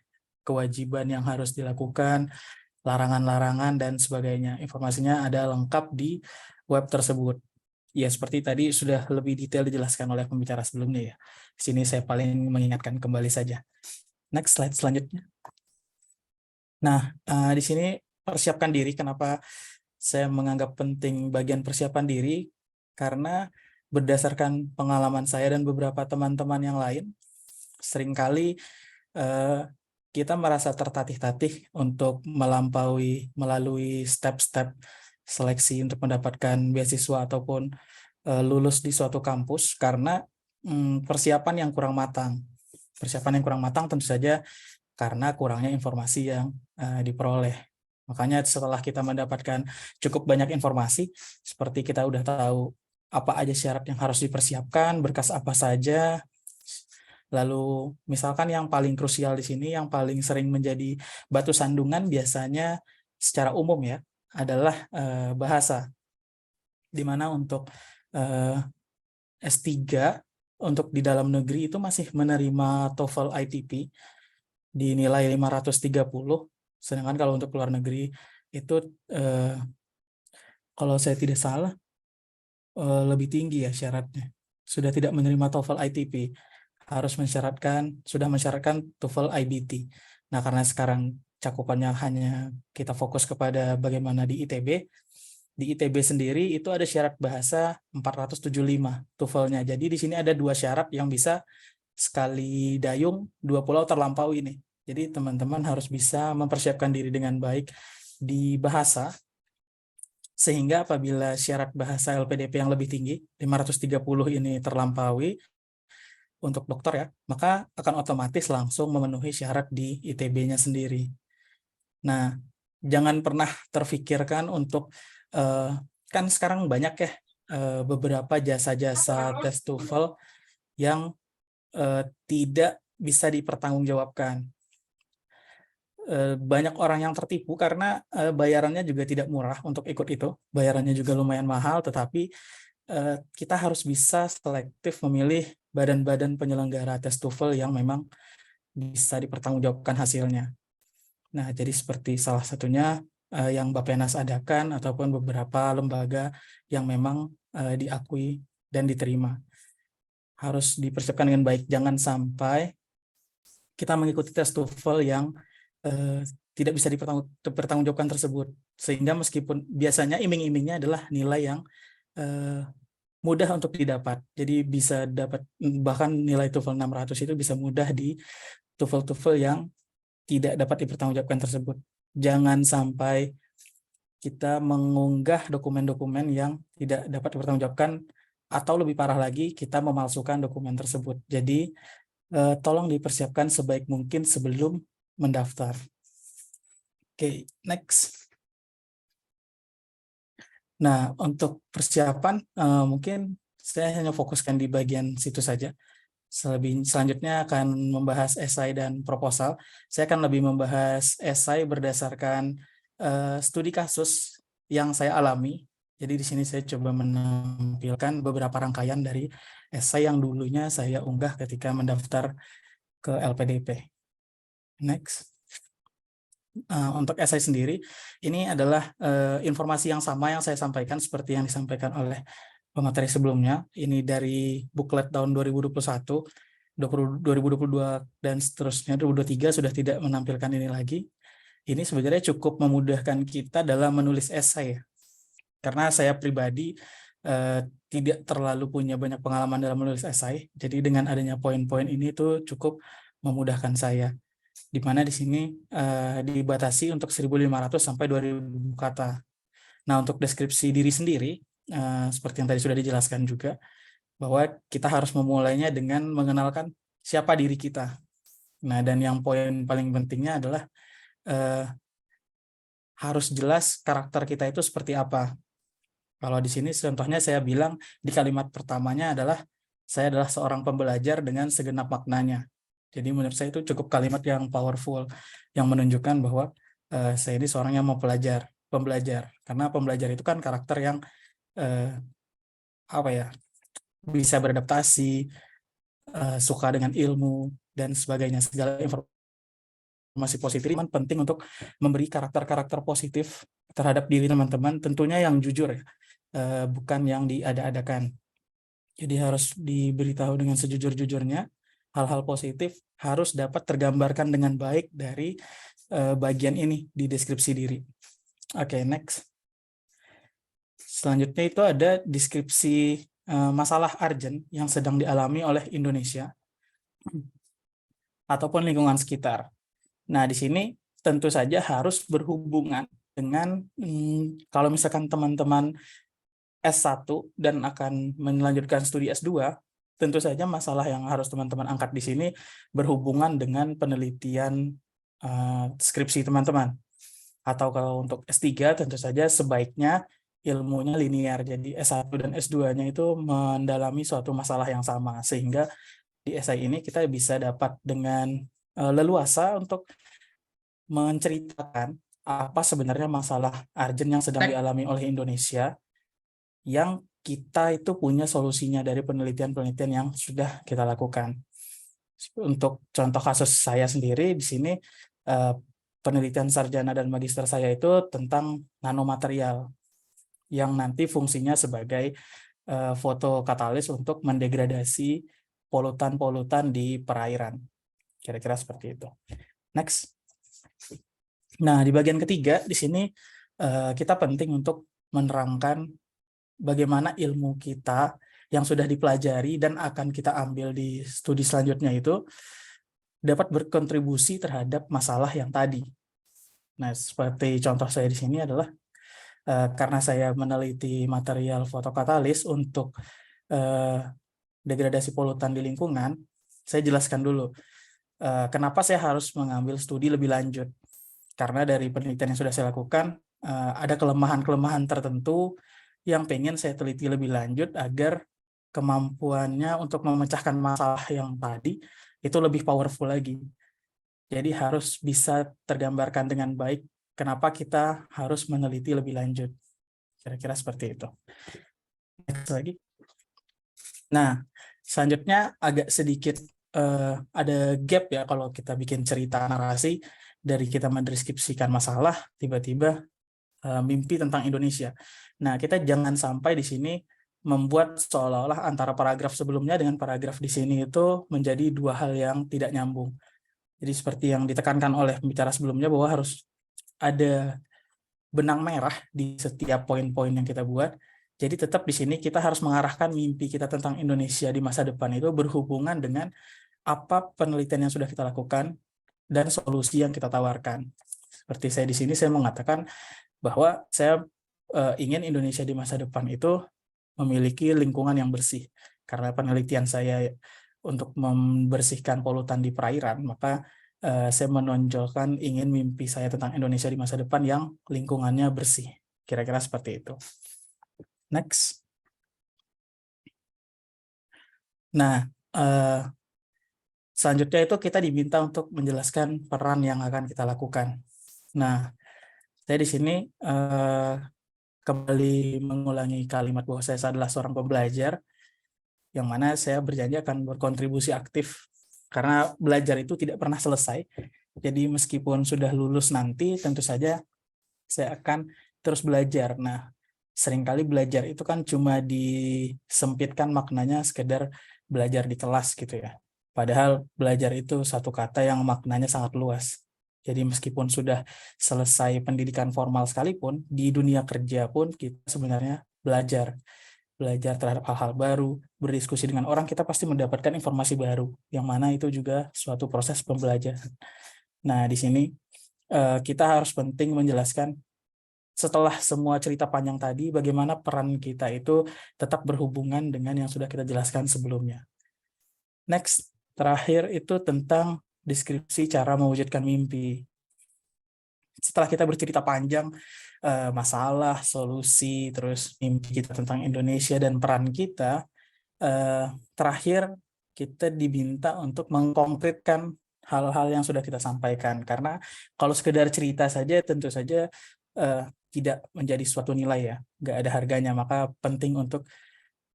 Speaker 7: kewajiban yang harus dilakukan, larangan-larangan, dan sebagainya. Informasinya ada lengkap di web tersebut. Ya, seperti tadi sudah lebih detail dijelaskan oleh pembicara sebelumnya ya. Di sini saya paling mengingatkan kembali saja. Next slide selanjutnya. Nah, di sini persiapkan diri. Kenapa saya menganggap penting bagian persiapan diri? Karena berdasarkan pengalaman saya dan beberapa teman-teman yang lain, seringkali kita merasa tertatih-tatih untuk melalui step-step seleksi untuk mendapatkan beasiswa ataupun lulus di suatu kampus karena persiapan yang kurang matang. Persiapan yang kurang matang tentu saja karena kurangnya informasi yang diperoleh. Makanya setelah kita mendapatkan cukup banyak informasi, seperti kita udah tahu apa aja syarat yang harus dipersiapkan, berkas apa saja. Lalu misalkan yang paling krusial di sini, yang paling sering menjadi batu sandungan biasanya secara umum ya, adalah bahasa. Di mana untuk S3 untuk di dalam negeri itu masih menerima TOEFL ITP di nilai 530, sedangkan kalau untuk luar negeri itu kalau saya tidak salah lebih tinggi ya syaratnya. Sudah tidak menerima TOEFL ITP, sudah mensyaratkan TOEFL IBT. Nah, karena sekarang cakupannya hanya kita fokus kepada bagaimana di ITB sendiri itu ada syarat bahasa 475 TOEFL-nya. Jadi di sini ada dua syarat yang bisa sekali dayung dua pulau terlampaui ini. Jadi teman-teman harus bisa mempersiapkan diri dengan baik di bahasa, sehingga apabila syarat bahasa LPDP yang lebih tinggi 530 ini terlampaui untuk dokter ya, maka akan otomatis langsung memenuhi syarat di ITB-nya sendiri. Nah, jangan pernah terfikirkan untuk kan sekarang banyak ya beberapa jasa-jasa tes TOEFL yang tidak bisa dipertanggungjawabkan. Banyak orang yang tertipu karena bayarannya juga tidak murah untuk ikut itu. Bayarannya juga lumayan mahal, tetapi kita harus bisa selektif memilih badan-badan penyelenggara tes TOEFL yang memang bisa dipertanggungjawabkan hasilnya. Nah, jadi seperti salah satunya yang Bappenas adakan ataupun beberapa lembaga yang memang diakui dan diterima. Harus dipersiapkan dengan baik. Jangan sampai kita mengikuti tes TOEFL yang tidak bisa dipertanggungjawabkan tersebut. Sehingga meskipun biasanya iming-imingnya adalah nilai yang mudah untuk didapat. Jadi bisa dapat bahkan nilai TOEFL 600 itu bisa mudah di TOEFL yang tidak dapat dipertanggungjawabkan tersebut. Jangan sampai kita mengunggah dokumen-dokumen yang tidak dapat dipertanggungjawabkan, atau lebih parah lagi kita memalsukan dokumen tersebut. Jadi tolong dipersiapkan sebaik mungkin sebelum mendaftar. Oke, next. Nah, untuk persiapan mungkin saya hanya fokuskan di bagian situ saja. Selanjutnya akan membahas esai dan proposal. Saya akan lebih membahas esai berdasarkan studi kasus yang saya alami. Jadi di sini saya coba menampilkan beberapa rangkaian dari esai yang dulunya saya unggah ketika mendaftar ke LPDP. Next. Untuk esai sendiri, ini adalah informasi yang sama yang saya sampaikan seperti yang disampaikan oleh pemateri sebelumnya. Ini dari buklet tahun 2021, 2022, dan seterusnya, 2023 sudah tidak menampilkan ini lagi. Ini sebenarnya cukup memudahkan kita dalam menulis esai. Karena saya pribadi tidak terlalu punya banyak pengalaman dalam menulis esai, jadi dengan adanya poin-poin ini tuh cukup memudahkan saya. Di mana di sini dibatasi untuk 1.500 sampai 2.000 kata. Nah, untuk deskripsi diri sendiri, seperti yang tadi sudah dijelaskan juga, bahwa kita harus memulainya dengan mengenalkan siapa diri kita. Nah, dan yang poin paling pentingnya adalah harus jelas karakter kita itu seperti apa. Kalau di sini contohnya saya bilang di kalimat pertamanya adalah, saya adalah seorang pembelajar dengan segenap maknanya. Jadi menurut saya itu cukup kalimat yang powerful, yang menunjukkan bahwa saya ini seorang yang mau pembelajar. Karena pembelajar itu kan karakter yang bisa beradaptasi, suka dengan ilmu dan sebagainya. Segala informasi positif ini penting untuk memberi karakter-karakter positif terhadap diri teman-teman, tentunya yang jujur ya, bukan yang diada-adakan. Jadi harus diberitahu dengan sejujur-jujurnya. Hal-hal positif harus dapat tergambarkan dengan baik dari bagian ini di deskripsi diri. Oke, next. Selanjutnya itu ada deskripsi masalah urgent yang sedang dialami oleh Indonesia ataupun lingkungan sekitar. Nah, di sini tentu saja harus berhubungan dengan kalau misalkan teman-teman S1 dan akan melanjutkan studi S2, tentu saja masalah yang harus teman-teman angkat di sini berhubungan dengan penelitian skripsi teman-teman. Atau kalau untuk S3 tentu saja sebaiknya ilmunya linear. Jadi S1 dan S2-nya itu mendalami suatu masalah yang sama. Sehingga di esai ini kita bisa dapat dengan leluasa untuk menceritakan apa sebenarnya masalah urgent yang sedang dialami oleh Indonesia, yang kita itu punya solusinya dari penelitian-penelitian yang sudah kita lakukan. Untuk contoh kasus saya sendiri di sini, penelitian sarjana dan magister saya itu tentang nanomaterial yang nanti fungsinya sebagai fotokatalis untuk mendegradasi polutan-polutan di perairan. Kira-kira seperti itu. Next. Nah, di bagian ketiga di sini kita penting untuk menerangkan bagaimana ilmu kita yang sudah dipelajari dan akan kita ambil di studi selanjutnya itu dapat berkontribusi terhadap masalah yang tadi. Nah, seperti contoh saya di sini adalah karena saya meneliti material fotokatalis untuk degradasi polutan di lingkungan, saya jelaskan dulu kenapa saya harus mengambil studi lebih lanjut. Karena dari penelitian yang sudah saya lakukan, ada kelemahan-kelemahan tertentu yang pengen saya teliti lebih lanjut agar kemampuannya untuk memecahkan masalah yang tadi itu lebih powerful lagi. Jadi harus bisa tergambarkan dengan baik kenapa kita harus meneliti lebih lanjut. Kira-kira seperti itu. Next lagi. Nah, selanjutnya agak sedikit ada gap ya kalau kita bikin cerita narasi dari kita mendeskripsikan masalah, tiba-tiba mimpi tentang Indonesia. Nah, kita jangan sampai di sini membuat seolah-olah antara paragraf sebelumnya dengan paragraf di sini itu menjadi dua hal yang tidak nyambung. Jadi seperti yang ditekankan oleh pembicara sebelumnya bahwa harus ada benang merah di setiap poin-poin yang kita buat. Jadi tetap di sini kita harus mengarahkan mimpi kita tentang Indonesia di masa depan itu berhubungan dengan apa penelitian yang sudah kita lakukan dan solusi yang kita tawarkan. Seperti saya di sini, saya mengatakan bahwa saya ingin Indonesia di masa depan itu memiliki lingkungan yang bersih. Karena penelitian saya untuk membersihkan polutan di perairan, maka saya menonjolkan ingin mimpi saya tentang Indonesia di masa depan yang lingkungannya bersih. Kira-kira seperti itu. Next. Nah, selanjutnya itu kita diminta untuk menjelaskan peran yang akan kita lakukan. Nah, saya di sini kembali mengulangi kalimat bahwa saya adalah seorang pembelajar, yang mana saya berjanji akan berkontribusi aktif, karena belajar itu tidak pernah selesai. Jadi meskipun sudah lulus nanti, tentu saja saya akan terus belajar. Nah, seringkali belajar itu kan cuma disempitkan maknanya sekedar belajar di kelas gitu ya. Padahal belajar itu satu kata yang maknanya sangat luas. Jadi meskipun sudah selesai pendidikan formal sekalipun, di dunia kerja pun kita sebenarnya belajar terhadap hal-hal baru, berdiskusi dengan orang, kita pasti mendapatkan informasi baru, yang mana itu juga suatu proses pembelajaran. Nah, di sini kita harus penting menjelaskan setelah semua cerita panjang tadi, bagaimana peran kita itu tetap berhubungan dengan yang sudah kita jelaskan sebelumnya. Next, terakhir itu tentang deskripsi cara mewujudkan mimpi. Setelah kita bercerita panjang, masalah, solusi, terus mimpi kita tentang Indonesia dan peran kita, terakhir kita diminta untuk mengkonkretkan hal-hal yang sudah kita sampaikan. Karena kalau sekedar cerita saja, tentu saja tidak menjadi suatu nilai ya, nggak ada harganya. Maka penting untuk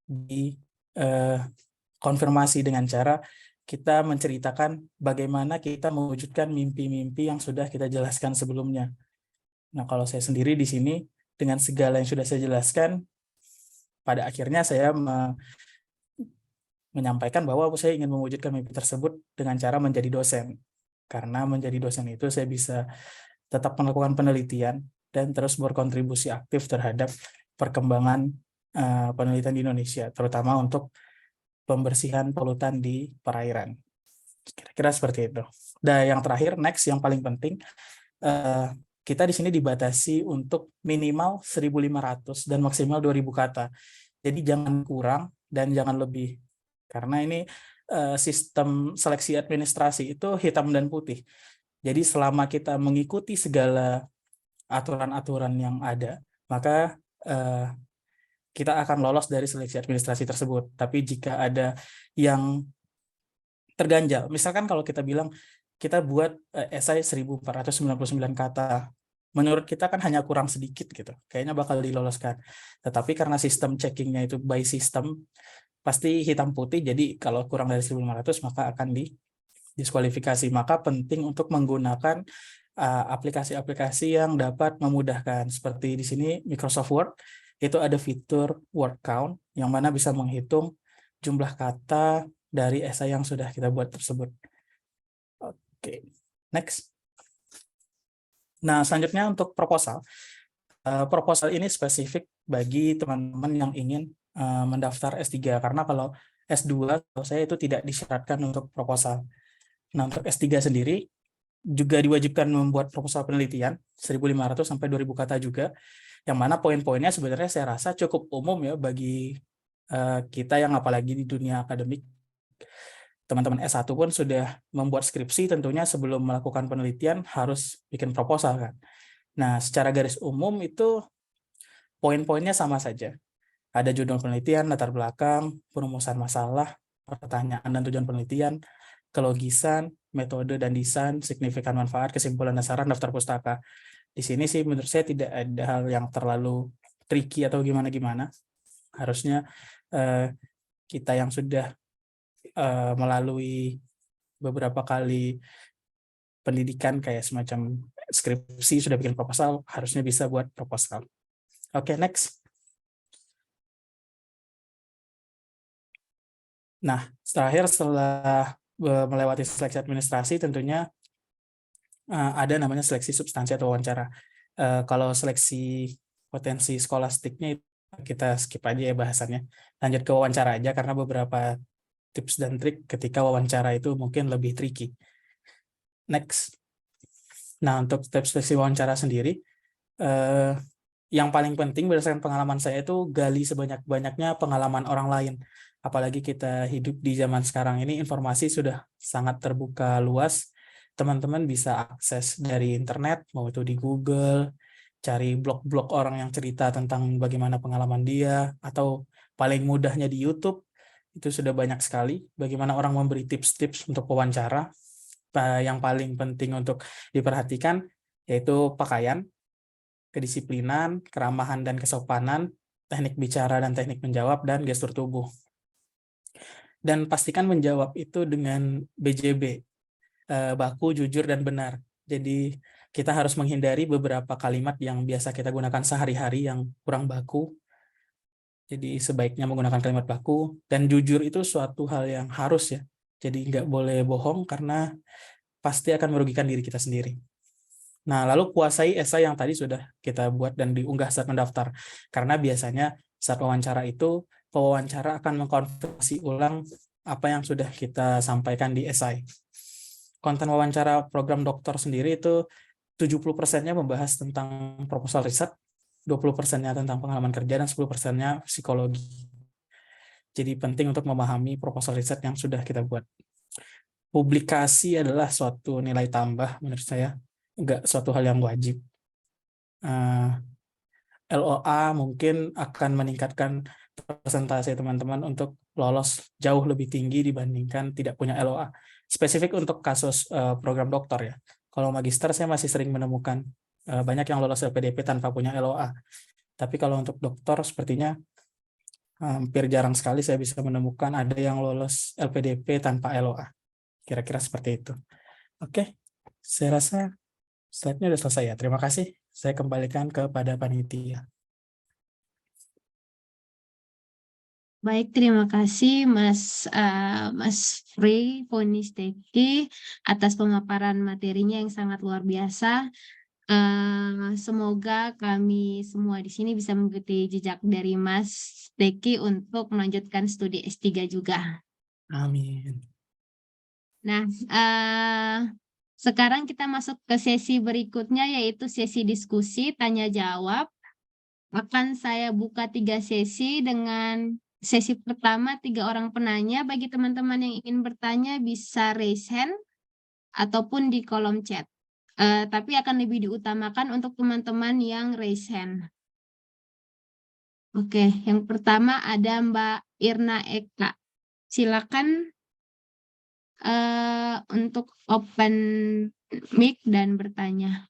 Speaker 7: dikonfirmasi dengan cara kita menceritakan bagaimana kita mewujudkan mimpi-mimpi yang sudah kita jelaskan sebelumnya. Nah, kalau saya sendiri di sini, dengan segala yang sudah saya jelaskan, pada akhirnya saya menyampaikan bahwa saya ingin mewujudkan mimpi tersebut dengan cara menjadi dosen. Karena menjadi dosen itu saya bisa tetap melakukan penelitian dan terus berkontribusi aktif terhadap perkembangan penelitian di Indonesia, terutama untuk pembersihan polutan di perairan. Kira-kira seperti itu. Dan yang terakhir, next, yang paling penting, kita di sini dibatasi untuk minimal 1.500 dan maksimal 2.000 kata. Jadi jangan kurang dan jangan lebih. Karena ini sistem seleksi administrasi itu hitam dan putih. Jadi selama kita mengikuti segala aturan-aturan yang ada, maka kita akan lolos dari seleksi administrasi tersebut. Tapi jika ada yang terganjal, misalkan kalau kita bilang kita buat esai 1.499 kata, menurut kita kan hanya kurang sedikit gitu, kayaknya bakal diloloskan. Tetapi karena sistem checkingnya itu by system, pasti hitam putih, jadi kalau kurang dari 1.500 maka akan diskualifikasi. Maka penting untuk menggunakan aplikasi-aplikasi yang dapat memudahkan. Seperti di sini Microsoft Word, itu ada fitur word count yang mana bisa menghitung jumlah kata dari esai yang sudah kita buat tersebut. Oke, next. Nah, selanjutnya untuk proposal. Proposal ini spesifik bagi teman-teman yang ingin mendaftar S3, karena kalau S2 saya itu tidak disyaratkan untuk proposal. Nah, untuk S3 sendiri juga diwajibkan membuat proposal penelitian 1.500 sampai 2.000 kata juga, yang mana poin-poinnya sebenarnya saya rasa cukup umum ya bagi kita yang apalagi di dunia akademik. Teman-teman S1 pun sudah membuat skripsi, tentunya sebelum melakukan penelitian harus bikin proposal kan. Nah, secara garis umum itu poin-poinnya sama saja. Ada judul penelitian, latar belakang, perumusan masalah, pertanyaan dan tujuan penelitian, kelogisan, metode dan desain, signifikan manfaat, kesimpulan dan saran, daftar pustaka. Di sini sih menurut saya tidak ada hal yang terlalu tricky atau gimana-gimana. Harusnya kita yang sudah melalui beberapa kali pendidikan kayak semacam skripsi, sudah bikin proposal, harusnya bisa buat proposal. Oke, next. Nah, terakhir setelah melewati seleksi administrasi, tentunya ada namanya seleksi substansi atau wawancara. Kalau seleksi potensi skolastiknya kita skip aja ya bahasannya. Lanjut ke wawancara aja, karena beberapa tips dan trik ketika wawancara itu mungkin lebih tricky. Next. Nah, untuk tips seleksi wawancara sendiri, yang paling penting berdasarkan pengalaman saya itu gali sebanyak-banyaknya pengalaman orang lain. Apalagi kita hidup di zaman sekarang ini, informasi sudah sangat terbuka luas. Teman-teman bisa akses dari internet, mau itu di Google, cari blog-blog orang yang cerita tentang bagaimana pengalaman dia, atau paling mudahnya di YouTube, itu sudah banyak sekali bagaimana orang memberi tips-tips untuk wawancara. Yang paling penting untuk diperhatikan yaitu pakaian, kedisiplinan, keramahan dan kesopanan, teknik bicara dan teknik menjawab, dan gestur tubuh. Dan pastikan menjawab itu dengan BJB, baku, jujur, dan benar. Jadi kita harus menghindari beberapa kalimat yang biasa kita gunakan sehari-hari yang kurang baku. Jadi sebaiknya menggunakan kalimat baku, dan jujur itu suatu hal yang harus ya. Jadi nggak boleh bohong karena pasti akan merugikan diri kita sendiri. Nah, lalu kuasai esai yang tadi sudah kita buat dan diunggah saat mendaftar. Karena biasanya saat wawancara itu, pewawancara akan mengkonfirmasi ulang apa yang sudah kita sampaikan di esai. Konten wawancara program dokter sendiri itu 70%-nya membahas tentang proposal riset, 20%-nya tentang pengalaman kerja, dan 10%-nya psikologi. Jadi penting untuk memahami proposal riset yang sudah kita buat. Publikasi adalah suatu nilai tambah menurut saya, enggak suatu hal yang wajib. LOA mungkin akan meningkatkan persentase teman-teman untuk lolos jauh lebih tinggi dibandingkan tidak punya LOA. Spesifik untuk kasus program dokter ya. Kalau magister saya masih sering menemukan banyak yang lolos LPDP tanpa punya LOA. Tapi kalau untuk dokter sepertinya hampir jarang sekali saya bisa menemukan ada yang lolos LPDP tanpa LOA. Kira-kira seperti itu. Oke, saya rasa slide-nya sudah selesai ya. Terima kasih. Saya kembalikan kepada panitia.
Speaker 5: Baik, terima kasih Mas Free Ponisteki atas pemaparan materinya yang sangat luar biasa. Semoga kami semua di sini bisa mengikuti jejak dari Mas Deki untuk melanjutkan studi S3 juga.
Speaker 7: Amin.
Speaker 5: Nah, sekarang kita masuk ke sesi berikutnya, yaitu sesi diskusi tanya jawab. Akan saya buka 3 sesi. Dengan sesi pertama 3 orang penanya. Bagi teman-teman yang ingin bertanya bisa raise hand ataupun di kolom chat. Tapi akan lebih diutamakan untuk teman-teman yang raise hand. Oke, yang pertama ada Mbak Irna Eka. Silakan untuk open mic dan bertanya.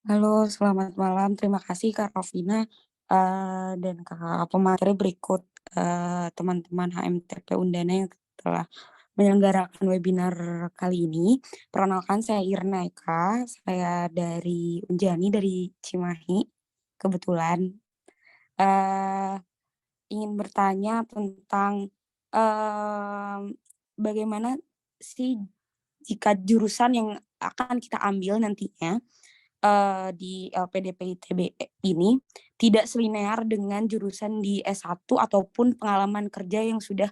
Speaker 8: Halo, selamat malam. Terima kasih Kak Rofina dan Kakak pemateri berikut teman-teman HMTP Undana yang telah menyelenggarakan webinar kali ini. Perkenalkan, saya Irna Eka, saya dari Unjani, dari Cimahi. Kebetulan ingin bertanya tentang bagaimana sih jika jurusan yang akan kita ambil nantinya di LPDP ITB ini tidak selinear dengan jurusan di S1 ataupun pengalaman kerja yang sudah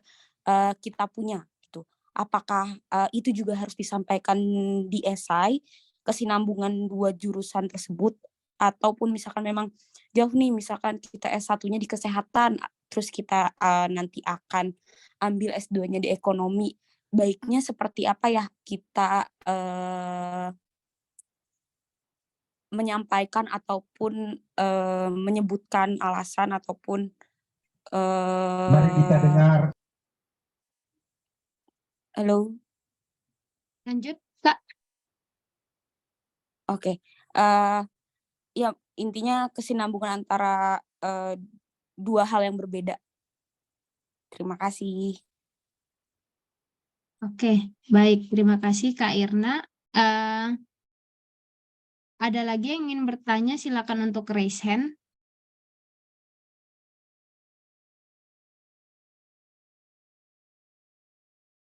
Speaker 8: kita punya gitu. Apakah itu juga harus disampaikan di esai, kesinambungan 2 jurusan tersebut, ataupun misalkan memang jauh nih, misalkan kita S1-nya di kesehatan, terus kita nanti akan ambil S2-nya di ekonomi, baiknya seperti apa ya kita menyampaikan ataupun menyebutkan alasan ataupun
Speaker 9: Mari kita dengar.
Speaker 8: Halo.
Speaker 5: Lanjut, Kak.
Speaker 8: Oke. Ya, intinya kesinambungan antara 2 hal yang berbeda. Terima kasih.
Speaker 5: Oke, baik. Terima kasih Kak Irna. Ada lagi yang ingin bertanya, silakan untuk raise hand.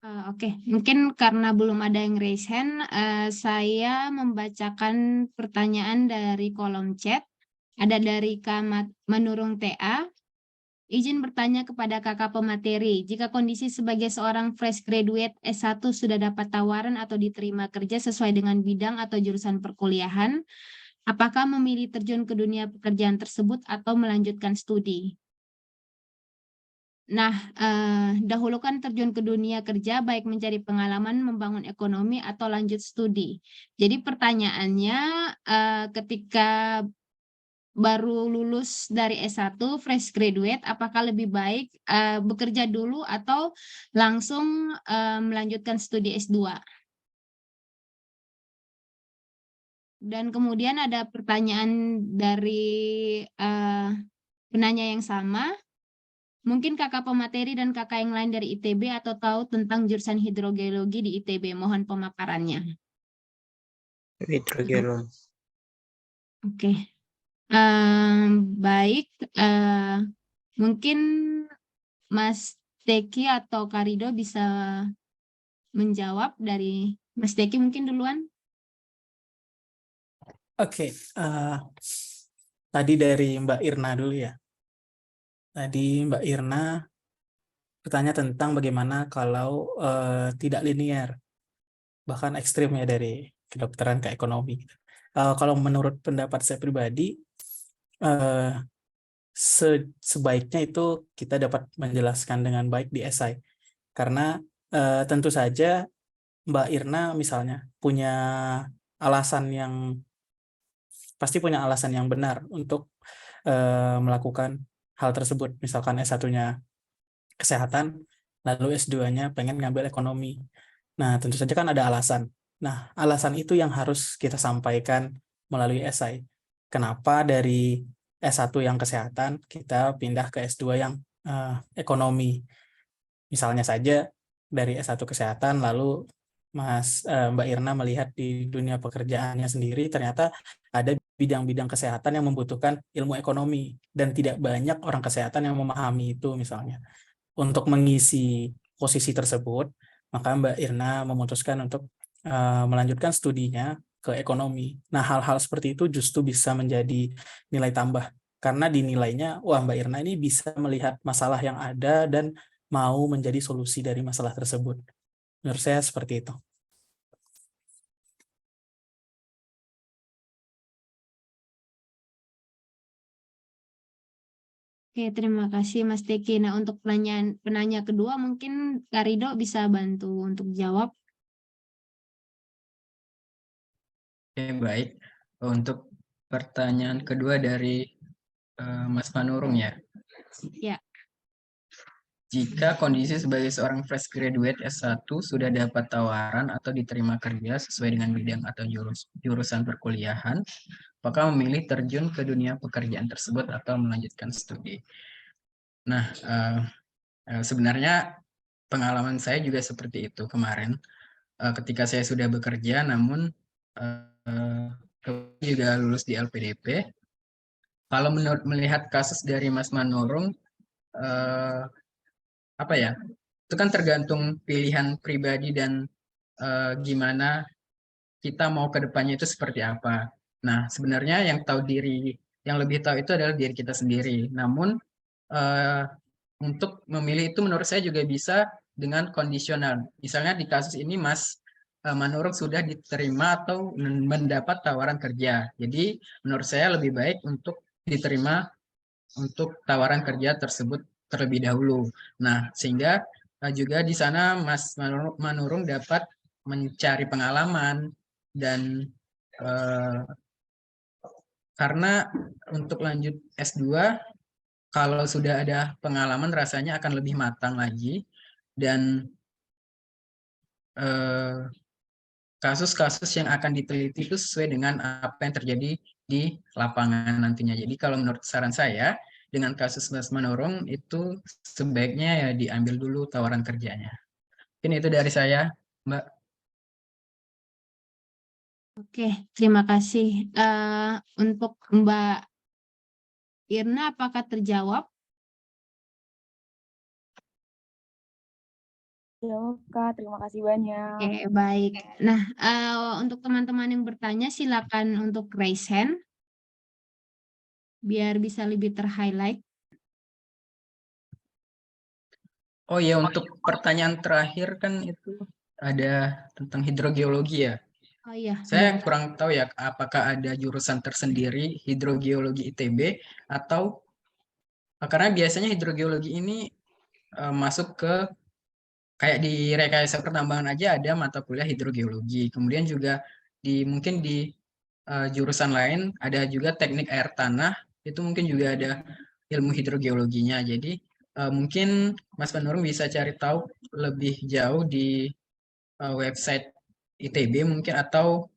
Speaker 5: Oke, mungkin karena belum ada yang raise hand, saya membacakan pertanyaan dari kolom chat. Ada dari Kak Manurung TA. Izin bertanya kepada kakak pemateri, jika kondisi sebagai seorang fresh graduate S1 sudah dapat tawaran atau diterima kerja sesuai dengan bidang atau jurusan perkuliahan, apakah memilih terjun ke dunia pekerjaan tersebut atau melanjutkan studi? Nah, dahulukan terjun ke dunia kerja, baik mencari pengalaman, membangun ekonomi, atau lanjut studi. Jadi pertanyaannya, ketika baru lulus dari S1, fresh graduate, apakah lebih baik bekerja dulu atau langsung melanjutkan studi S2? Dan kemudian ada pertanyaan dari penanya yang sama. Mungkin kakak pemateri dan kakak yang lain dari ITB atau tahu tentang jurusan hidrogeologi di ITB. Mohon pemaparannya.
Speaker 3: Hidrogeologi.
Speaker 5: Oke. Baik. Mungkin Mas Teki atau Karido bisa menjawab dari Mas Teki mungkin duluan.
Speaker 7: Oke, tadi dari Mbak Irna dulu ya. Tadi Mbak Irna bertanya tentang bagaimana kalau tidak linear, bahkan ekstrim ya dari kedokteran ke ekonomi. Kalau menurut pendapat saya pribadi, sebaiknya itu kita dapat menjelaskan dengan baik di esai. Karena tentu saja Mbak Irna misalnya pasti punya alasan yang benar untuk melakukan hal tersebut. Misalkan S1-nya kesehatan, lalu S2-nya pengen ngambil ekonomi. Nah, tentu saja kan ada alasan. Nah, alasan itu yang harus kita sampaikan melalui esai. Kenapa dari S1 yang kesehatan kita pindah ke S2 yang ekonomi. Misalnya saja dari S1 kesehatan lalu Mbak Irna melihat di dunia pekerjaannya sendiri ternyata ada bidang-bidang kesehatan yang membutuhkan ilmu ekonomi dan tidak banyak orang kesehatan yang memahami itu misalnya. Untuk mengisi posisi tersebut, maka Mbak Irna memutuskan untuk melanjutkan studinya ke ekonomi. Nah, hal-hal seperti itu justru bisa menjadi nilai tambah. Karena dinilainya, wah Mbak Irna ini bisa melihat masalah yang ada dan mau menjadi solusi dari masalah tersebut. Menurut saya seperti itu.
Speaker 5: Oke, terima kasih Mas Teki. Nah, untuk penanya kedua mungkin Karido bisa bantu untuk jawab.
Speaker 6: Oke, baik. Untuk pertanyaan kedua dari Mas Manurung ya.
Speaker 5: Ya.
Speaker 6: Jika kondisi sebagai seorang fresh graduate S1 sudah dapat tawaran atau diterima kerja sesuai dengan bidang atau jurusan perkuliahan, apakah memilih terjun ke dunia pekerjaan tersebut atau melanjutkan studi? Nah, sebenarnya pengalaman saya juga seperti itu kemarin. Ketika saya sudah bekerja, namun juga lulus di LPDP. Kalau melihat kasus dari Mas Manurung, apa ya? Itu kan tergantung pilihan pribadi dan gimana kita mau ke depannya itu seperti apa. Nah, sebenarnya yang lebih tahu itu adalah diri kita sendiri. Namun untuk memilih itu menurut saya juga bisa dengan kondisional. Misalnya di kasus ini Mas Manurung sudah diterima atau mendapat tawaran kerja. Jadi menurut saya lebih baik untuk diterima untuk tawaran kerja tersebut terlebih dahulu. Nah, sehingga juga di sana Mas Manurung dapat mencari pengalaman dan karena untuk lanjut S2 kalau sudah ada pengalaman rasanya akan lebih matang lagi dan kasus-kasus yang akan diteliti itu sesuai dengan apa yang terjadi di lapangan nantinya. Jadi kalau menurut saran saya dengan kasus Mas Manurung itu sebaiknya ya diambil dulu tawaran kerjanya. Mungkin itu dari saya, Mbak.
Speaker 5: Oke, terima kasih. Untuk Mbak Irna, apakah terjawab?
Speaker 8: Jawab, Kak. Terima kasih banyak.
Speaker 5: Oke, baik. Nah, untuk teman-teman yang bertanya, silakan untuk raise hand, biar bisa lebih ter-highlight.
Speaker 6: Oh ya, untuk pertanyaan terakhir kan itu ada tentang hidrogeologi ya.
Speaker 5: Oh iya,
Speaker 6: Saya kurang tahu ya apakah ada jurusan tersendiri hidrogeologi ITB atau karena biasanya hidrogeologi ini masuk ke kayak di rekayasa pertambangan aja ada mata kuliah hidrogeologi. Kemudian juga mungkin di jurusan lain ada juga teknik air tanah, itu mungkin juga ada ilmu hidrogeologinya. Jadi mungkin Mas Panurung bisa cari tahu lebih jauh di website ITB mungkin, atau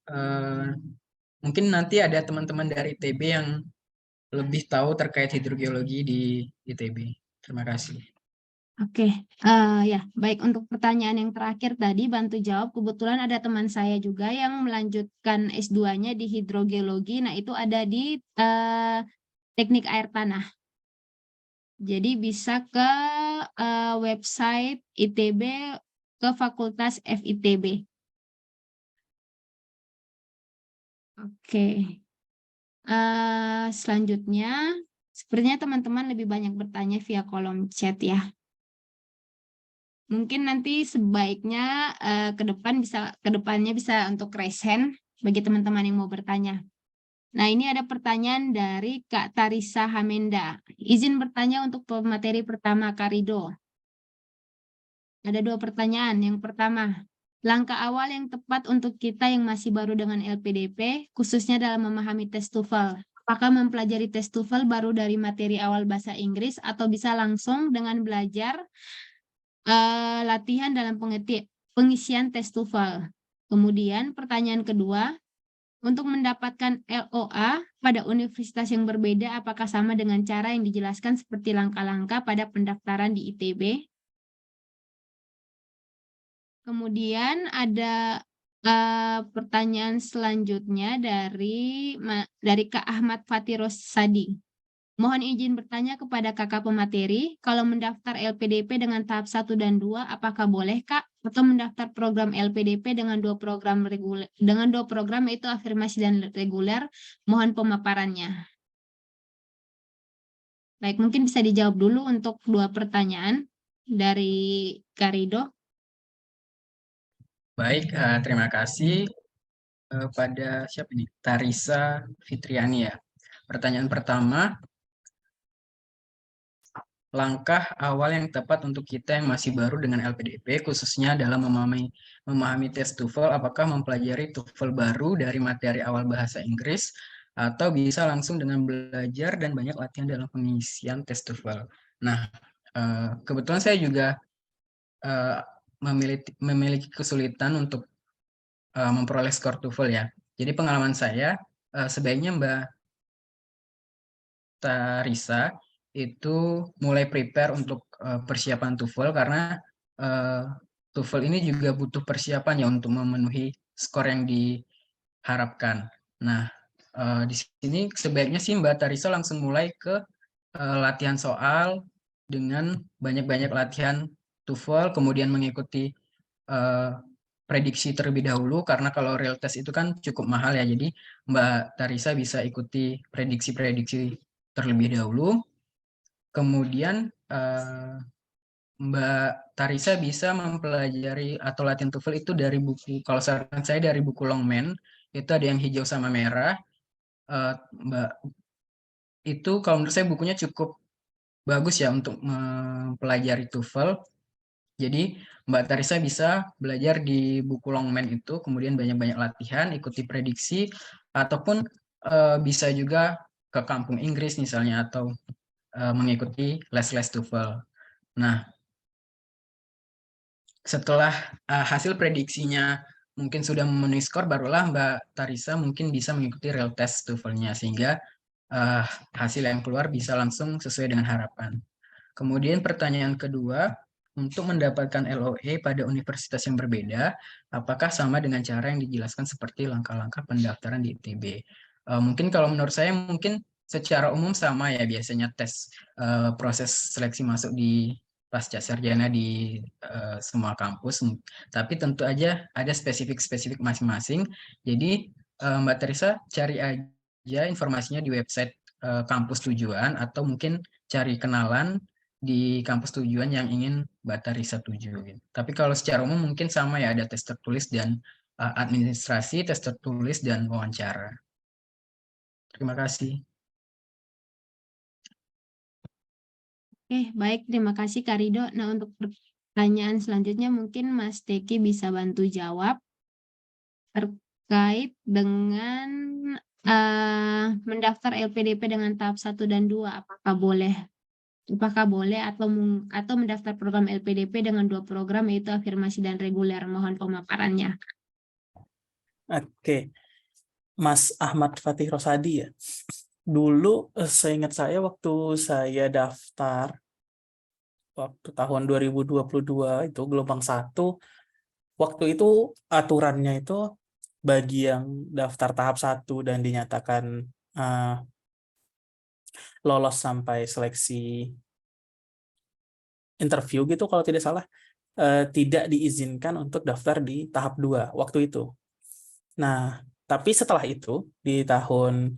Speaker 6: mungkin nanti ada teman-teman dari ITB yang lebih tahu terkait hidrogeologi di ITB. Terima kasih.
Speaker 5: Oke, ya baik, untuk pertanyaan yang terakhir tadi bantu jawab. Kebetulan ada teman saya juga yang melanjutkan S2-nya di hidrogeologi. Nah, itu ada di teknik air tanah. Jadi bisa ke website ITB, ke Fakultas FITB. Oke. Selanjutnya, sepertinya teman-teman lebih banyak bertanya via kolom chat ya. Mungkin nanti sebaiknya ke depannya bisa untuk raise hand bagi teman-teman yang mau bertanya. Nah, ini ada pertanyaan dari Kak Tarisa Hamenda. Izin bertanya untuk pemateri pertama, Kak Rido. Ada 2 pertanyaan. Yang pertama, langkah awal yang tepat untuk kita yang masih baru dengan LPDP, khususnya dalam memahami tes TOEFL. Apakah mempelajari tes TOEFL baru dari materi awal bahasa Inggris atau bisa langsung dengan belajar latihan dalam pengisian tes TOEFL. Kemudian pertanyaan kedua, untuk mendapatkan LOA pada universitas yang berbeda, apakah sama dengan cara yang dijelaskan seperti langkah-langkah pada pendaftaran di ITB? Kemudian ada pertanyaan selanjutnya dari Kak Ahmad Fatiros Sadi. Mohon izin bertanya kepada kakak pemateri, kalau mendaftar LPDP dengan tahap 1 dan 2, apakah boleh Kak? Atau mendaftar program LPDP dengan 2 program reguler, dengan 2 program yaitu afirmasi dan reguler? Mohon pemaparannya. Baik, mungkin bisa dijawab dulu untuk 2 pertanyaan dari Kak Rido.
Speaker 6: Baik, terima kasih pada siapa ini? Tarisa Fitriani ya. Pertanyaan pertama, langkah awal yang tepat untuk kita yang masih baru dengan LPDP, khususnya dalam memahami tes TOEFL, apakah mempelajari TOEFL baru dari materi awal bahasa Inggris, atau bisa langsung dengan belajar dan banyak latihan dalam pengisian tes TOEFL. Nah, kebetulan saya juga memiliki kesulitan untuk memperoleh skor TOEFL ya. Jadi pengalaman saya, sebaiknya Mbak Tarisa itu mulai prepare untuk persiapan TOEFL, karena TOEFL ini juga butuh persiapan ya untuk memenuhi skor yang diharapkan. Nah, di sini sebaiknya sih Mbak Tarisa langsung mulai ke latihan soal dengan banyak-banyak latihan TOEFL, kemudian mengikuti prediksi terlebih dahulu, karena kalau real test itu kan cukup mahal ya. Jadi Mbak Tarisa bisa ikuti prediksi-prediksi terlebih dahulu. Kemudian Mbak Tarisa bisa mempelajari atau latihan TOEFL itu dari buku, kalau saran saya dari buku Longman, itu ada yang hijau sama merah. Mbak, itu kalau menurut saya bukunya cukup bagus ya untuk mempelajari TOEFL. Jadi Mbak Tarisa bisa belajar di buku Longman itu, kemudian banyak-banyak latihan, ikuti prediksi, ataupun bisa juga ke kampung Inggris misalnya, atau mengikuti les-les TOEFL. Nah, setelah hasil prediksinya mungkin sudah memenuhi skor, barulah Mbak Tarisa mungkin bisa mengikuti real test TOEFL-nya, sehingga hasil yang keluar bisa langsung sesuai dengan harapan. Kemudian pertanyaan kedua, untuk mendapatkan LOE pada universitas yang berbeda, apakah sama dengan cara yang dijelaskan seperti langkah-langkah pendaftaran di ITB? Mungkin kalau menurut saya mungkin secara umum sama ya, biasanya tes proses seleksi masuk di pasca sarjana di semua kampus, tapi tentu aja ada spesifik-spesifik masing-masing. Jadi Mbak Teresa cari aja informasinya di website kampus tujuan, atau mungkin cari kenalan di kampus tujuan yang ingin Mbak Tarisa tuju. Tapi kalau secara umum mungkin sama ya, ada tes tertulis dan administrasi, tes tertulis dan wawancara. Terima kasih.
Speaker 5: Oke, baik. Terima kasih Kak Rido. Nah, untuk pertanyaan selanjutnya mungkin Mas Teki bisa bantu jawab terkait dengan mendaftar LPDP dengan tahap 1 dan 2. Apakah boleh atau mendaftar program LPDP dengan 2 program yaitu afirmasi dan reguler. Mohon pemaparannya.
Speaker 7: Oke, Mas Ahmad Fatih Rosadi ya. Dulu seingat saya waktu saya daftar waktu tahun 2022 itu gelombang 1, waktu itu aturannya itu bagi yang daftar tahap 1 dan dinyatakan lolos sampai seleksi interview gitu kalau tidak salah, tidak diizinkan untuk daftar di tahap 2 waktu itu. Nah, tapi setelah itu di tahun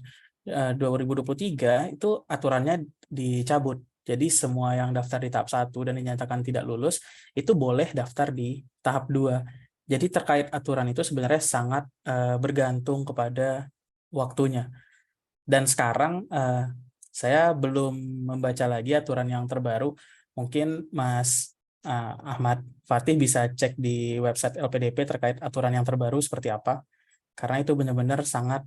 Speaker 7: 2023 itu aturannya dicabut. Jadi semua yang daftar di tahap 1 dan dinyatakan tidak lulus itu boleh daftar di tahap 2. Jadi terkait aturan itu sebenarnya sangat bergantung kepada waktunya. Dan sekarang saya belum membaca lagi aturan yang terbaru. Mungkin Mas Ahmad Fatih bisa cek di website LPDP terkait aturan yang terbaru seperti apa. Karena itu benar-benar sangat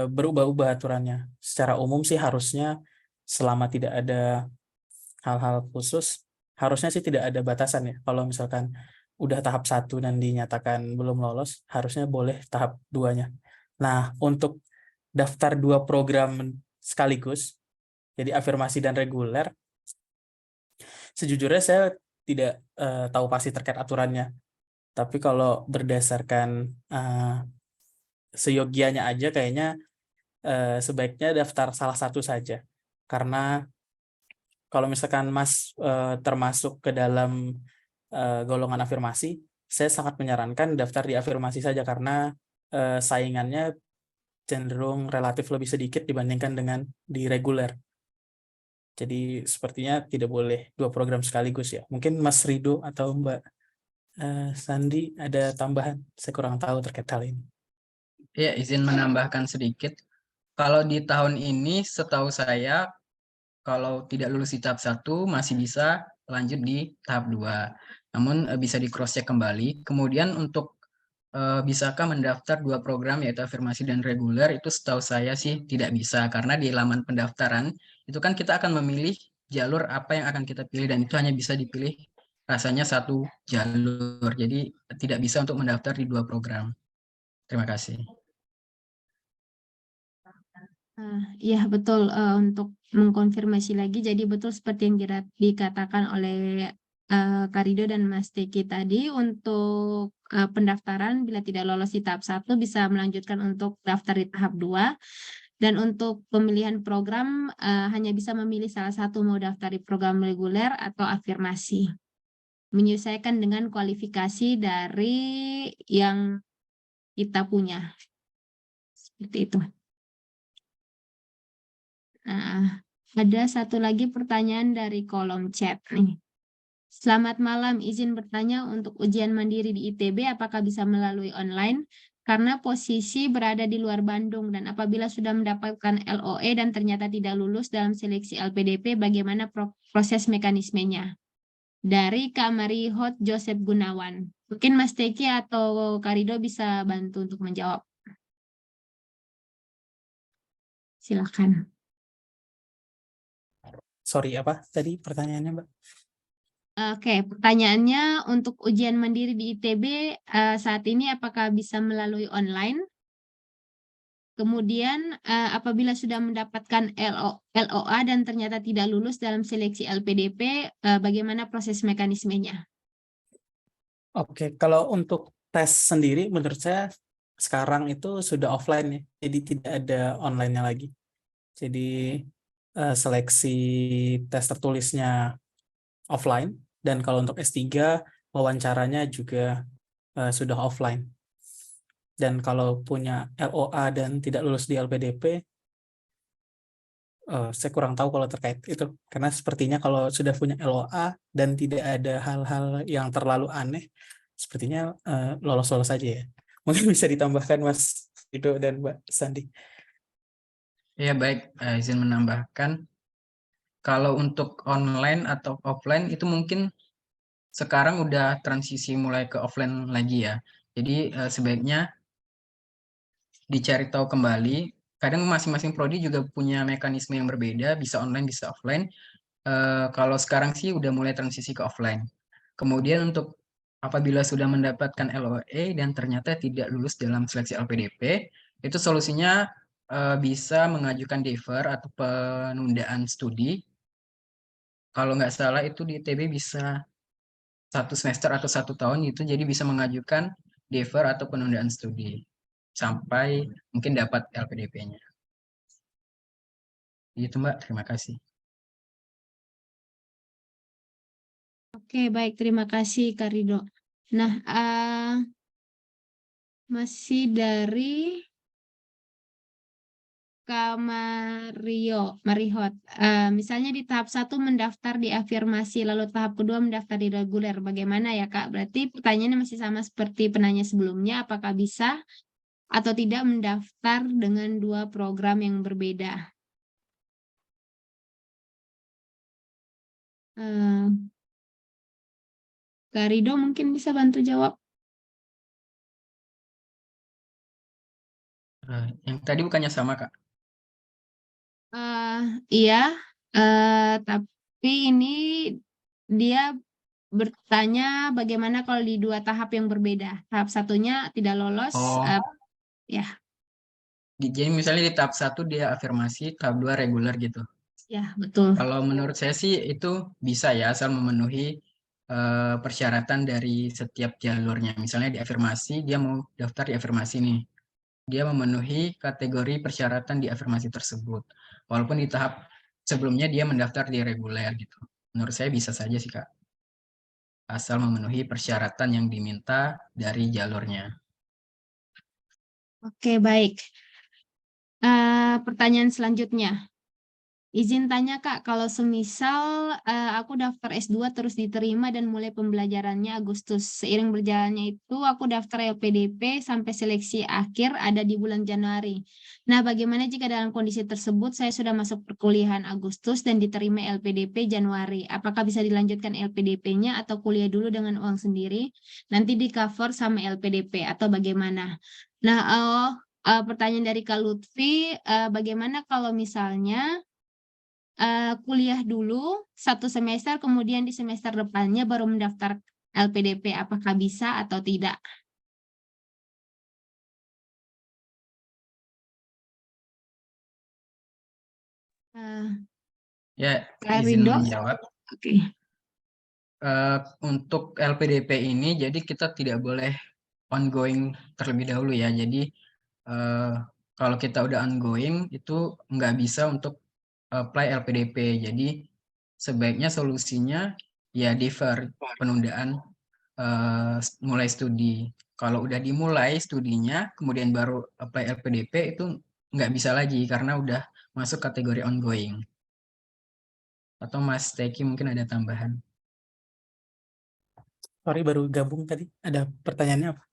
Speaker 7: berubah-ubah aturannya. Secara umum sih harusnya selama tidak ada hal-hal khusus, harusnya sih tidak ada batasan ya. Kalau misalkan udah tahap 1 dan dinyatakan belum lolos, harusnya boleh tahap 2-nya. Nah, untuk daftar 2 program sekaligus, jadi afirmasi dan reguler, sejujurnya saya tidak tahu pasti terkait aturannya. Tapi kalau berdasarkan seyogianya aja kayaknya sebaiknya daftar salah satu saja. Karena kalau misalkan Mas termasuk ke dalam golongan afirmasi, saya sangat menyarankan daftar di afirmasi saja karena saingannya cenderung relatif lebih sedikit dibandingkan dengan di reguler. Jadi sepertinya tidak boleh 2 program sekaligus ya. Mungkin Mas Rido atau Mbak Sandi ada tambahan? Saya kurang tahu terkait hal ini.
Speaker 6: Ya, izin menambahkan sedikit. Kalau di tahun ini setahu saya kalau tidak lulus di tahap 1 masih bisa lanjut di tahap 2. Namun bisa di cross check kembali. Kemudian untuk bisakah mendaftar 2 program yaitu afirmasi dan reguler, itu setahu saya sih tidak bisa karena di laman pendaftaran itu kan kita akan memilih jalur apa yang akan kita pilih dan itu hanya bisa dipilih rasanya 1 jalur. Jadi tidak bisa untuk mendaftar di 2 program. Terima kasih.
Speaker 5: Iya betul, untuk mengkonfirmasi lagi, jadi betul seperti yang dikatakan oleh Kak Rido dan Mas Teki tadi, untuk pendaftaran bila tidak lolos di tahap 1 bisa melanjutkan untuk daftar di tahap 2, dan untuk pemilihan program hanya bisa memilih salah satu, mau daftar di program reguler atau afirmasi, menyesuaikan dengan kualifikasi dari yang kita punya, seperti itu. Nah, ada satu lagi pertanyaan dari kolom chat nih. Selamat malam, izin bertanya untuk ujian mandiri di ITB apakah bisa melalui online? Karena posisi berada di luar Bandung dan apabila sudah mendapatkan LOE dan ternyata tidak lulus dalam seleksi LPDP, bagaimana proses mekanismenya? Dari Kak Marihot Joseph Gunawan. Mungkin Mas Teki atau Kak Rido bisa bantu untuk menjawab. Silakan.
Speaker 7: Sorry, apa tadi pertanyaannya, Mbak?
Speaker 5: Oke, pertanyaannya untuk ujian mandiri di ITB saat ini apakah bisa melalui online? Kemudian apabila sudah mendapatkan LOA dan ternyata tidak lulus dalam seleksi LPDP, bagaimana proses mekanismenya?
Speaker 7: Oke, kalau untuk tes sendiri menurut saya sekarang itu sudah offline ya, jadi tidak ada online-nya lagi. Jadi seleksi tes tertulisnya offline, dan kalau untuk S3 wawancaranya juga sudah offline. Dan kalau punya LOA dan tidak lulus di LPDP, saya kurang tahu kalau terkait itu, karena sepertinya kalau sudah punya LOA dan tidak ada hal-hal yang terlalu aneh, sepertinya lolos-lolos saja ya. Mungkin bisa ditambahkan Mas Rido dan Mbak Sandi.
Speaker 6: Ya baik, izin menambahkan. Kalau untuk online atau offline itu mungkin sekarang udah transisi mulai ke offline lagi ya. Jadi sebaiknya dicari tahu kembali. Kadang masing-masing prodi juga punya mekanisme yang berbeda, bisa online, bisa offline. Kalau sekarang sih udah mulai transisi ke offline. Kemudian untuk apabila sudah mendapatkan LOE dan ternyata tidak lulus dalam seleksi LPDP, itu solusinya bisa mengajukan defer atau penundaan studi. Kalau nggak salah itu di ITB bisa 1 semester atau 1 tahun gitu, jadi bisa mengajukan defer atau penundaan studi sampai mungkin dapat LPDP-nya. Itu Mbak, terima kasih.
Speaker 5: Oke, baik. Terima kasih, Kak Ridho. Nah, masih dari Kak Marihot. Misalnya di tahap 1 mendaftar di afirmasi, lalu tahap kedua mendaftar di reguler. Bagaimana ya, Kak? Berarti pertanyaannya masih sama seperti penanya sebelumnya. Apakah bisa atau tidak mendaftar dengan 2 program yang berbeda? Kak Ridho mungkin bisa bantu jawab.
Speaker 6: Yang tadi bukannya sama, Kak?
Speaker 5: Iya, tapi ini dia bertanya bagaimana kalau di 2 tahap yang berbeda. Tahap 1-nya tidak lolos,
Speaker 6: Oh,
Speaker 5: ya,
Speaker 6: jadi misalnya di tahap 1 dia afirmasi, tahap 2 reguler gitu.
Speaker 5: ya betul.
Speaker 6: Kalau menurut saya sih itu bisa ya, asal memenuhi persyaratan dari setiap jalurnya. Misalnya di afirmasi, dia mau daftar di afirmasi nih. Dia memenuhi kategori persyaratan di afirmasi tersebut. Walaupun di tahap sebelumnya dia mendaftar di reguler gitu. Menurut saya bisa saja sih, Kak. Asal memenuhi persyaratan yang diminta dari jalurnya.
Speaker 5: Oke, baik. Pertanyaan selanjutnya. Izin tanya Kak, kalau semisal aku daftar S2 terus diterima dan mulai pembelajarannya Agustus. Seiring berjalannya itu aku daftar LPDP sampai seleksi akhir ada di bulan Januari. Nah, bagaimana jika dalam kondisi tersebut saya sudah masuk perkuliahan Agustus dan diterima LPDP Januari? Apakah bisa dilanjutkan LPDP-nya atau kuliah dulu dengan uang sendiri? Nanti di cover sama LPDP atau bagaimana? Nah, pertanyaan dari Kak Lutfi, bagaimana kalau misalnya kuliah dulu 1 semester, kemudian di semester depannya baru mendaftar LPDP, apakah bisa atau tidak?
Speaker 6: Ya,
Speaker 5: Kak
Speaker 6: izin
Speaker 5: Ridho?
Speaker 6: menjawab.
Speaker 5: Oke.
Speaker 6: Untuk LPDP ini, jadi kita tidak boleh ongoing terlebih dahulu ya. Jadi kalau kita udah ongoing itu nggak bisa untuk apply LPDP. Jadi sebaiknya solusinya ya defer, penundaan mulai studi. Kalau udah dimulai studinya, kemudian baru apply LPDP itu nggak bisa lagi karena udah masuk kategori ongoing. Atau Mas Teki mungkin ada tambahan?
Speaker 7: Sorry, baru gabung tadi. Ada pertanyaannya apa?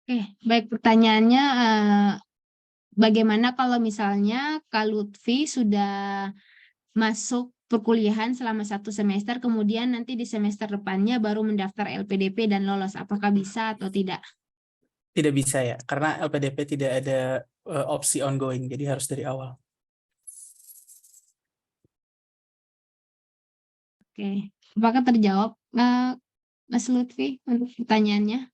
Speaker 5: Oke, baik pertanyaannya bagaimana kalau misalnya Kak Lutfi sudah masuk perkuliahan selama 1 semester, kemudian nanti di semester depannya baru mendaftar LPDP dan lolos, apakah bisa atau tidak?
Speaker 7: Tidak bisa ya, karena LPDP tidak ada opsi ongoing, jadi harus dari awal.
Speaker 5: Oke, apakah terjawab Mas Lutfi untuk pertanyaannya?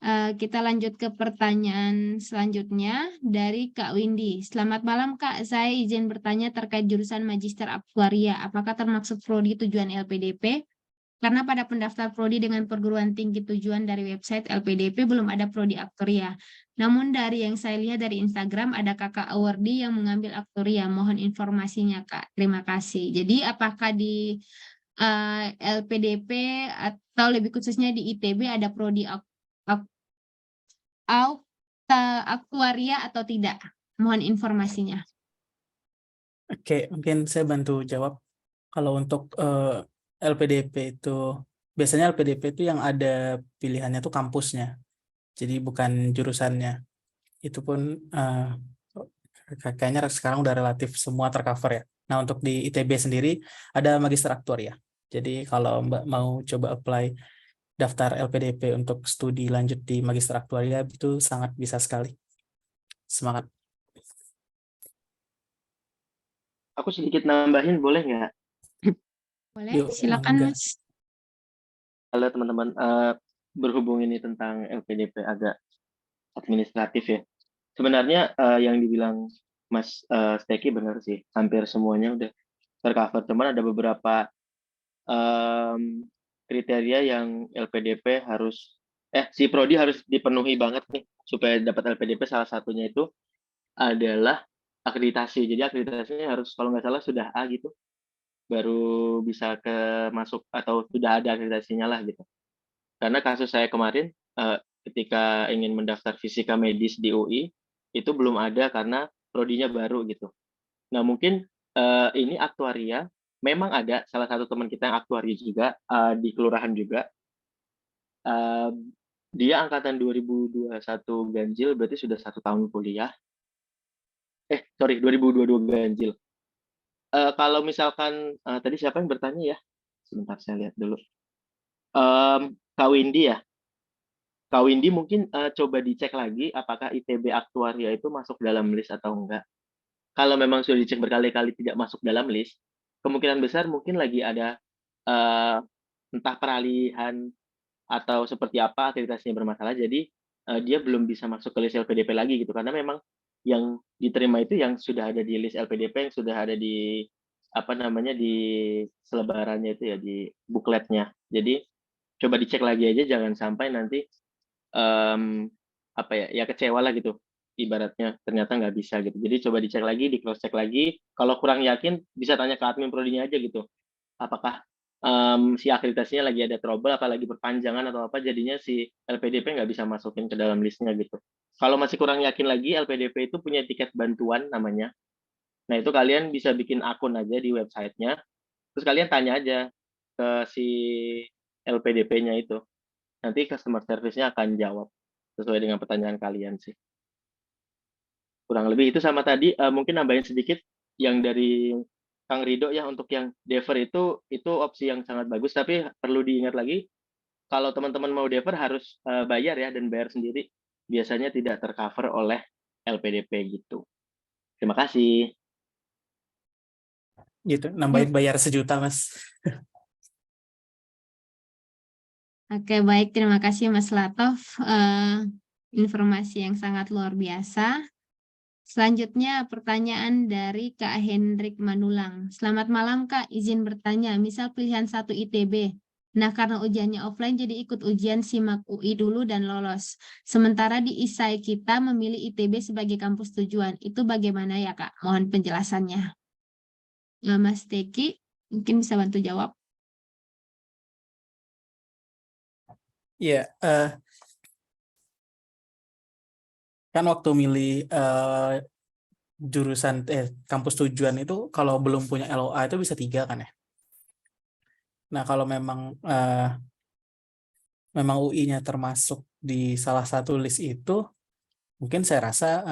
Speaker 5: Kita lanjut ke pertanyaan selanjutnya dari Kak Windy. Selamat malam Kak, saya izin bertanya terkait jurusan Magister Aktuaria. Apakah termasuk prodi tujuan LPDP? Karena pada pendaftar prodi dengan perguruan tinggi tujuan dari website LPDP belum ada prodi aktuaria. Namun dari yang saya lihat dari Instagram ada kakak awardi yang mengambil aktuaria. Mohon informasinya Kak. Terima kasih. Jadi apakah di LPDP atau lebih khususnya di ITB ada prodi aktuaria atau tidak? Mohon informasinya.
Speaker 7: Oke, mungkin saya bantu jawab. Kalau untuk LPDP itu biasanya LPDP itu yang ada pilihannya tuh kampusnya, jadi bukan jurusannya. Itu pun kayaknya sekarang udah relatif semua tercover ya. Nah, untuk di ITB sendiri ada magister aktuaria. Jadi kalau Mbak mau coba apply daftar LPDP untuk studi lanjut di magister aktuaria itu sangat bisa sekali. Semangat.
Speaker 2: Aku sedikit nambahin boleh nggak?
Speaker 5: Boleh,
Speaker 7: Yuk,
Speaker 5: silakan
Speaker 7: mangga.
Speaker 5: Mas.
Speaker 2: Halo teman-teman, berhubung ini tentang LPDP agak administratif ya. Sebenarnya yang dibilang Mas Steki benar sih, hampir semuanya udah tercover. Cuman ada beberapa kriteria yang LPDP harus, si prodi harus dipenuhi banget nih supaya dapat LPDP. Salah satunya itu adalah akreditasi. Jadi akreditasinya harus kalau nggak salah sudah A gitu, baru bisa ke masuk atau sudah ada akreditasinya lah gitu. Karena kasus saya kemarin ketika ingin mendaftar fisika medis di UI itu belum ada karena prodinya baru gitu. Nah mungkin ini aktuaria memang ada salah satu teman kita yang aktuaria juga di kelurahan juga. Dia angkatan 2021 ganjil, berarti sudah 1 tahun kuliah. 2022 ganjil. Kalau misalkan tadi siapa yang bertanya ya? Sebentar saya lihat dulu. Kak Windy ya. Kak Windy mungkin coba dicek lagi apakah ITB aktuaria itu masuk dalam list atau enggak. Kalau memang sudah dicek berkali-kali tidak masuk dalam list, kemungkinan besar mungkin lagi ada entah peralihan atau seperti apa akreditasinya bermasalah, jadi dia belum bisa masuk ke list LPDP lagi gitu. Karena memang yang diterima itu yang sudah ada di list LPDP, yang sudah ada di di selebarannya itu ya, di bukletnya. Jadi coba dicek lagi aja, jangan sampai nanti kecewa lah gitu, ibaratnya ternyata nggak bisa gitu. Jadi coba dicek lagi, di cross check lagi. Kalau kurang yakin bisa tanya ke admin prodinya aja gitu, apakah si akreditasinya lagi ada trouble, apalagi perpanjangan atau apa, jadinya si LPDP nggak bisa masukin ke dalam listnya gitu. Kalau masih kurang yakin lagi, LPDP itu punya tiket bantuan namanya. Nah itu kalian bisa bikin akun aja di websitenya, terus kalian tanya aja ke si LPDP-nya itu. Nanti customer service-nya akan jawab sesuai dengan pertanyaan kalian sih. Kurang lebih itu. Sama tadi mungkin nambahin sedikit yang dari Kang Rido ya, untuk yang defer itu opsi yang sangat bagus, tapi perlu diingat lagi kalau teman-teman mau defer harus bayar ya, dan bayar sendiri. Biasanya tidak tercover oleh LPDP gitu. Terima kasih.
Speaker 7: Gitu, nambahin bayar 1 juta, Mas.
Speaker 5: Oke, baik. Terima kasih Mas Latov. Informasi yang sangat luar biasa. Selanjutnya pertanyaan dari Kak Hendrik Manulang. Selamat malam Kak, izin bertanya. Misal pilihan 1 ITB. Nah, karena ujiannya offline jadi ikut ujian SIMAK UI dulu dan lolos. Sementara di ISAI kita memilih ITB sebagai kampus tujuan. Itu bagaimana ya Kak? Mohon penjelasannya. Mas Teki, mungkin bisa bantu jawab.
Speaker 7: Iya, kan waktu milih jurusan kampus tujuan itu kalau belum punya LOA itu bisa 3 kan ya. Nah, kalau memang UI-nya termasuk di salah satu list itu, mungkin saya rasa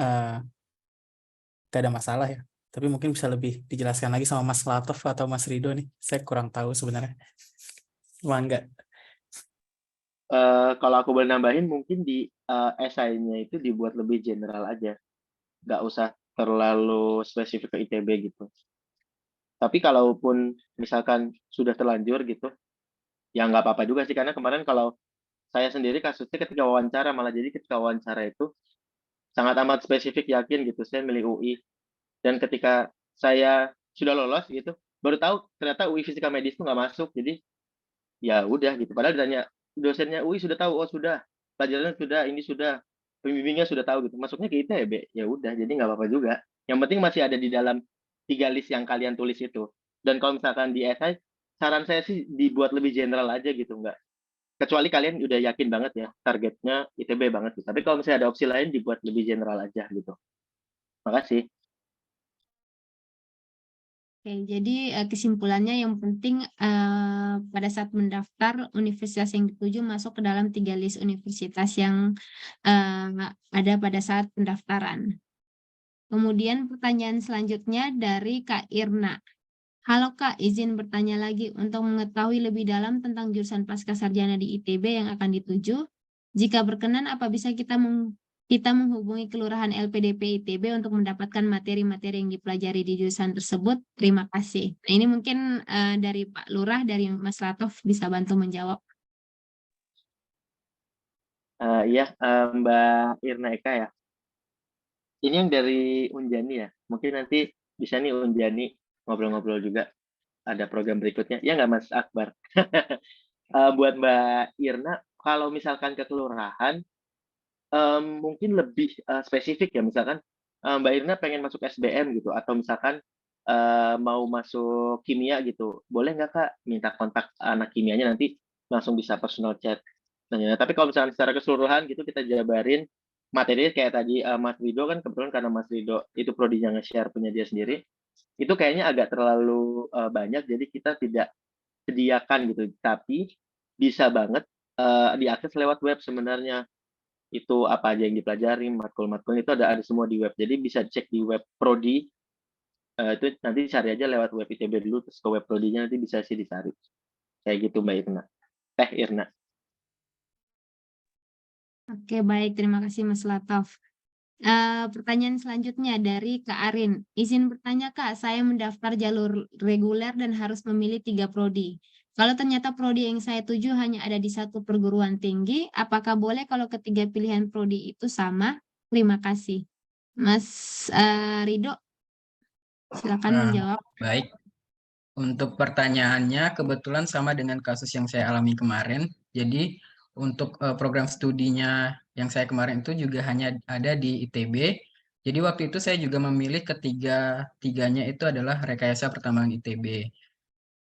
Speaker 7: tidak ada masalah ya. Tapi mungkin bisa lebih dijelaskan lagi sama Mas Latov atau Mas Rido nih. Saya kurang tahu sebenarnya. Mangga.
Speaker 2: Kalau aku boleh nambahin, mungkin di SI-nya itu dibuat lebih general aja. Nggak usah terlalu spesifik ke ITB gitu. Tapi kalaupun misalkan sudah terlanjur gitu, ya nggak apa-apa juga sih. Karena kemarin kalau saya sendiri kasusnya ketika wawancara, malah jadi ketika wawancara itu sangat amat spesifik yakin gitu, saya milih UI. Dan ketika saya sudah lolos gitu, baru tahu ternyata UI Fisika Medis itu nggak masuk. Jadi ya udah gitu. Padahal ditanya dosennya UI sudah tahu, oh sudah, pelajarannya sudah, ini sudah, pembimbingnya sudah tahu gitu. Masuknya ke ITB, ya udah, jadi nggak apa-apa juga. Yang penting masih ada di dalam 3 list yang kalian tulis itu. Dan kalau misalkan di SI, saran saya sih dibuat lebih general aja gitu, nggak. Kecuali kalian udah yakin banget ya, targetnya ITB banget gitu. Tapi kalau misalnya ada opsi lain, dibuat lebih general aja gitu. Makasih.
Speaker 5: Oke, jadi kesimpulannya yang penting pada saat mendaftar universitas yang dituju masuk ke dalam 3 list universitas yang ada pada saat pendaftaran. Kemudian pertanyaan selanjutnya dari Kak Irna. Halo Kak, izin bertanya lagi untuk mengetahui lebih dalam tentang jurusan Pascasarjana di ITB yang akan dituju. Jika berkenan, apa bisa kita menghubungi Kelurahan LPDP ITB untuk mendapatkan materi-materi yang dipelajari di jurusan tersebut? Terima kasih. Nah, ini mungkin dari Pak Lurah, dari Mas Latov bisa bantu menjawab.
Speaker 2: Iya, Mbak Irna Eka ya. Ini yang dari Unjani ya. Mungkin nanti bisa nih Unjani ngobrol-ngobrol juga. Ada program berikutnya. Ya nggak Mas Akbar? Buat Mbak Irna, kalau misalkan ke kelurahan, mungkin lebih spesifik ya. Misalkan Mbak Irna pengen masuk SBM gitu, atau misalkan mau masuk kimia gitu. Boleh nggak Kak minta kontak anak kimianya, nanti langsung bisa personal chat. Nah, tapi kalau misalkan secara keseluruhan gitu kita jabarin materi kayak tadi Mas Rido kan, kebetulan karena Mas Rido itu prodinya nge-share punya dia sendiri, itu kayaknya agak terlalu banyak, jadi kita tidak sediakan gitu. Tapi bisa banget diakses lewat web sebenarnya. Itu apa aja yang dipelajari, matkul-matkul itu ada semua di web. Jadi bisa cek di web prodi, itu nanti cari aja lewat web ITB dulu, terus ke web prodinya nanti bisa sih dicari. Kayak gitu Mbak Irna. Teh Irna.
Speaker 5: Oke, baik. Terima kasih Mas Latov. Pertanyaan selanjutnya dari Kak Arin. Izin bertanya Kak, saya mendaftar jalur reguler dan harus memilih 3 prodi. Kalau ternyata prodi yang saya tuju hanya ada di 1 perguruan tinggi, apakah boleh kalau ketiga pilihan prodi itu sama? Terima kasih. Mas Rido, silakan
Speaker 6: Nah,
Speaker 5: menjawab.
Speaker 6: baik. Untuk pertanyaannya, kebetulan sama dengan kasus yang saya alami kemarin. Jadi, untuk program studinya yang saya kemarin itu juga hanya ada di ITB. Jadi, waktu itu saya juga memilih tiganya itu adalah rekayasa pertambangan ITB.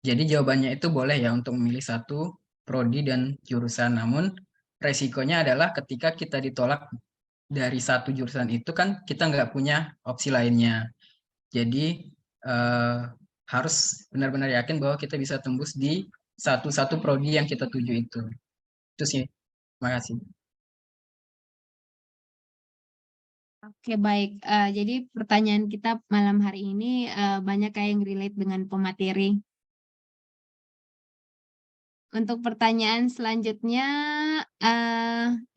Speaker 6: Jadi, jawabannya itu boleh ya untuk memilih satu prodi dan jurusan. Namun, resikonya adalah ketika kita ditolak dari satu jurusan itu kan kita nggak punya opsi lainnya. Jadi, eh, harus benar-benar yakin bahwa kita bisa tembus di satu prodi yang kita tuju itu. Itu sih. Terima kasih.
Speaker 5: Oke, baik. Jadi pertanyaan kita malam hari ini banyak yang relate dengan pemateri. Untuk pertanyaan selanjutnya,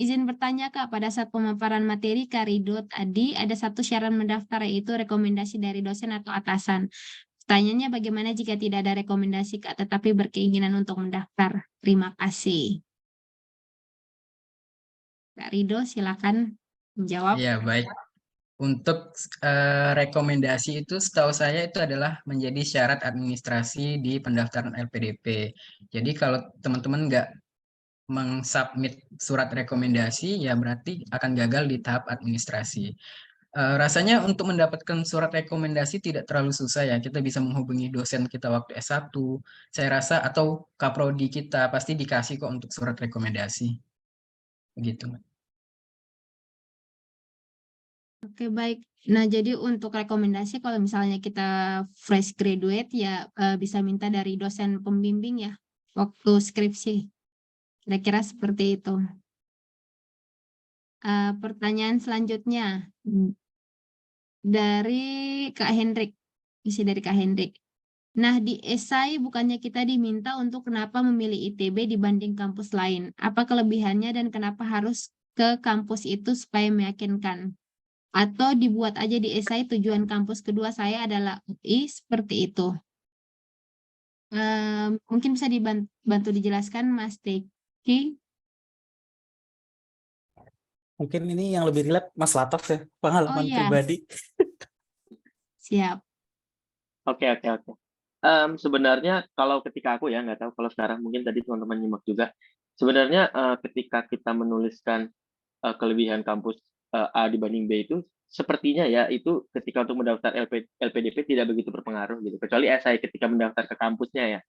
Speaker 5: izin bertanya Kak, pada saat pemaparan materi Kak Rido tadi ada satu syarat mendaftar, yaitu rekomendasi dari dosen atau atasan. Pertanyaannya, bagaimana jika tidak ada rekomendasi Kak, tetapi berkeinginan untuk mendaftar? Terima kasih. Kak Rido, silakan menjawab.
Speaker 6: Ya, baik. Untuk rekomendasi itu setahu saya itu adalah menjadi syarat administrasi di pendaftaran LPDP. Jadi kalau teman-teman nggak mengsubmit surat rekomendasi, ya berarti akan gagal di tahap administrasi. Rasanya untuk mendapatkan surat rekomendasi tidak terlalu susah ya. Kita bisa menghubungi dosen kita waktu S1, saya rasa, atau kaprodi kita pasti dikasih kok untuk surat rekomendasi. Begitu.
Speaker 5: Oke, baik. Nah, jadi untuk rekomendasi kalau misalnya kita fresh graduate ya bisa minta dari dosen pembimbing ya waktu skripsi. Kira-kira seperti itu. Pertanyaan selanjutnya dari Kak Hendrik. Isi dari Kak Hendrik. Nah, di esai bukannya kita diminta untuk kenapa memilih ITB dibanding kampus lain. Apa kelebihannya dan kenapa harus ke kampus itu supaya meyakinkan? Atau dibuat aja di esai tujuan kampus kedua saya adalah UI, seperti itu. Mungkin bisa dibantu dijelaskan Mas Teki.
Speaker 7: Mungkin ini yang lebih relate Mas Latov ya,
Speaker 5: Oh
Speaker 7: pengalaman
Speaker 5: iya,
Speaker 7: pribadi.
Speaker 5: siap.
Speaker 2: Oke. Sebenarnya kalau ketika aku ya, nggak tahu kalau sekarang, mungkin tadi teman-teman nyimak juga. Sebenarnya ketika kita menuliskan kelebihan kampus A dibanding B itu, sepertinya ya itu ketika untuk mendaftar LPDP tidak begitu berpengaruh gitu. Kecuali saya ketika mendaftar ke kampusnya ya.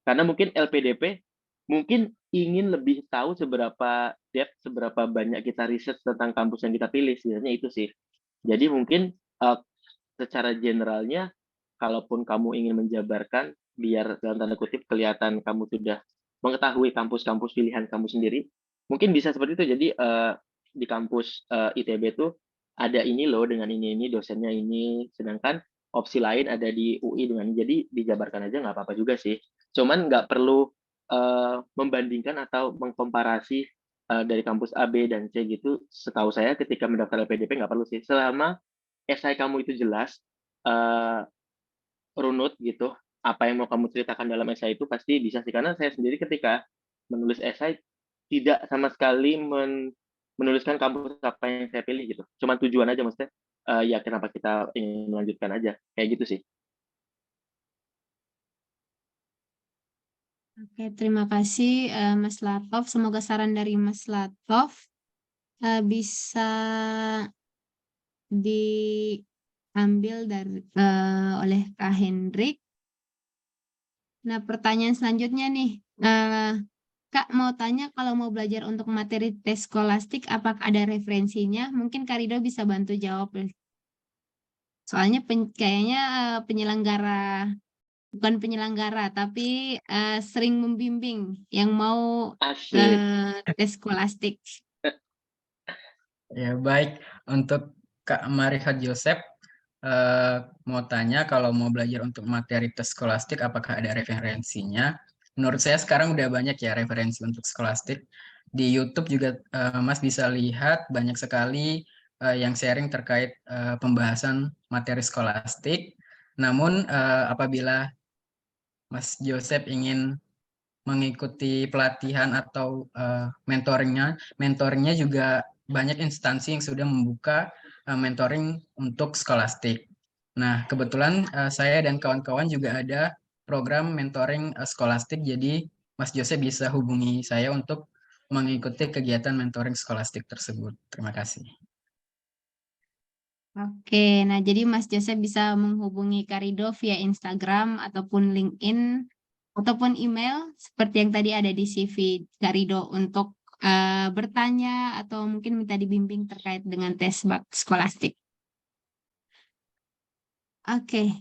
Speaker 2: Karena mungkin LPDP mungkin ingin lebih tahu seberapa depth, seberapa banyak kita riset tentang kampus yang kita pilih, sebenarnya itu sih. Jadi mungkin secara generalnya kalaupun kamu ingin menjabarkan, biar dalam tanda kutip kelihatan kamu sudah mengetahui kampus-kampus pilihan kamu sendiri, mungkin bisa seperti itu. Jadi di kampus ITB tuh ada ini loh dengan ini dosennya ini, sedangkan opsi lain ada di UI dengan ini. Jadi dijabarkan aja nggak apa-apa juga sih. Cuman nggak perlu membandingkan atau mengkomparasi dari kampus A, B, dan C gitu. Setahu saya ketika mendaftar LPDP nggak perlu sih. Selama esai kamu itu jelas, runut gitu, apa yang mau kamu ceritakan dalam esai itu pasti bisa sih. Karena saya sendiri ketika menulis esai tidak sama sekali menuliskan kampus apa yang saya pilih gitu. Cuman tujuan aja maksudnya, ya kenapa kita ingin melanjutkan aja, kayak gitu sih.
Speaker 5: Oke, terima kasih Mas Latov. Semoga saran dari Mas Latov bisa diambil oleh Kak Hendrik. Nah, pertanyaan selanjutnya nih, Kak mau tanya kalau mau belajar untuk materi tes skolastik, apakah ada referensinya? Mungkin Kak Rido bisa bantu jawab. Soalnya kayaknya penyelenggara, bukan penyelenggara, tapi sering membimbing yang mau
Speaker 2: Asik.
Speaker 5: tes skolastik.
Speaker 6: Ya, baik. Untuk Kak Marihat Joseph, mau tanya kalau mau belajar untuk materi tes skolastik, apakah ada referensinya? Menurut saya sekarang udah banyak ya referensi untuk skolastik. Di YouTube juga Mas bisa lihat banyak sekali yang sharing terkait pembahasan materi skolastik. Namun apabila Mas Joseph ingin mengikuti pelatihan atau mentoringnya juga banyak instansi yang sudah membuka mentoring untuk skolastik. Nah, kebetulan saya dan kawan-kawan juga ada program mentoring skolastik, jadi Mas Joseph bisa hubungi saya untuk mengikuti kegiatan mentoring skolastik tersebut. Terima kasih.
Speaker 5: Oke, nah jadi Mas Joseph bisa menghubungi Karido via Instagram ataupun LinkedIn ataupun email seperti yang tadi ada di CV Karido untuk bertanya atau mungkin minta dibimbing terkait dengan tes skolastik. Oke,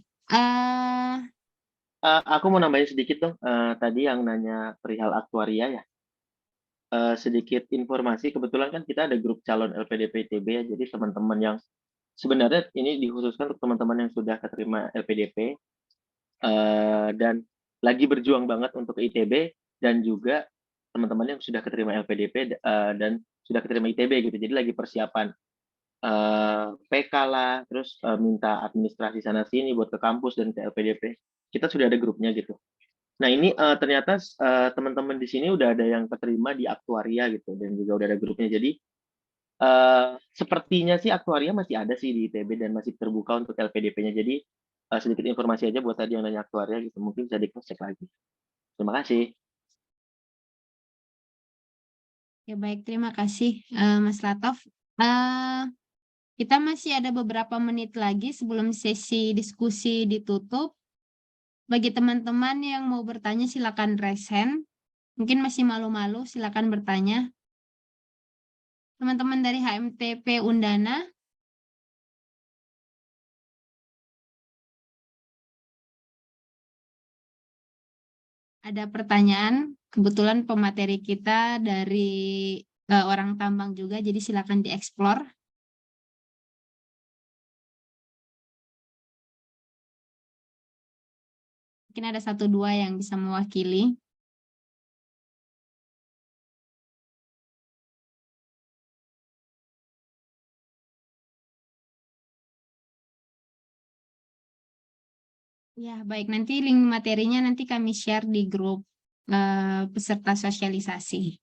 Speaker 2: Aku mau nambahin sedikit dong, tadi yang nanya perihal aktuaria ya. Sedikit informasi, kebetulan kan kita ada grup calon LPDP ITB ya, jadi teman-teman yang sebenarnya ini dikhususkan untuk teman-teman yang sudah keterima LPDP dan lagi berjuang banget untuk ITB, dan juga teman-teman yang sudah keterima LPDP dan sudah keterima ITB gitu. Jadi lagi persiapan PK lah, terus minta administrasi sana sini buat ke kampus dan ke LPDP. Kita sudah ada grupnya gitu. Nah ini ternyata teman-teman di sini udah ada yang keterima di aktuaria gitu, dan juga udah ada grupnya. Jadi sepertinya sih aktuaria masih ada sih di ITB dan masih terbuka untuk LPDP-nya. Jadi sedikit informasi aja buat tadi yang nanya aktuaria gitu, mungkin bisa dicek lagi. Terima kasih.
Speaker 5: ya baik, terima kasih Mas Latov. Kita masih ada beberapa menit lagi sebelum sesi diskusi ditutup. Bagi teman-teman yang mau bertanya silakan raise hand. Mungkin masih malu-malu, silakan bertanya. Teman-teman dari HMTP Undana. Ada pertanyaan, kebetulan pemateri kita dari orang tambang juga, jadi silakan dieksplor. Mungkin ada 1-2 yang bisa mewakili. Ya, baik. Nanti link materinya nanti kami share di grup peserta sosialisasi.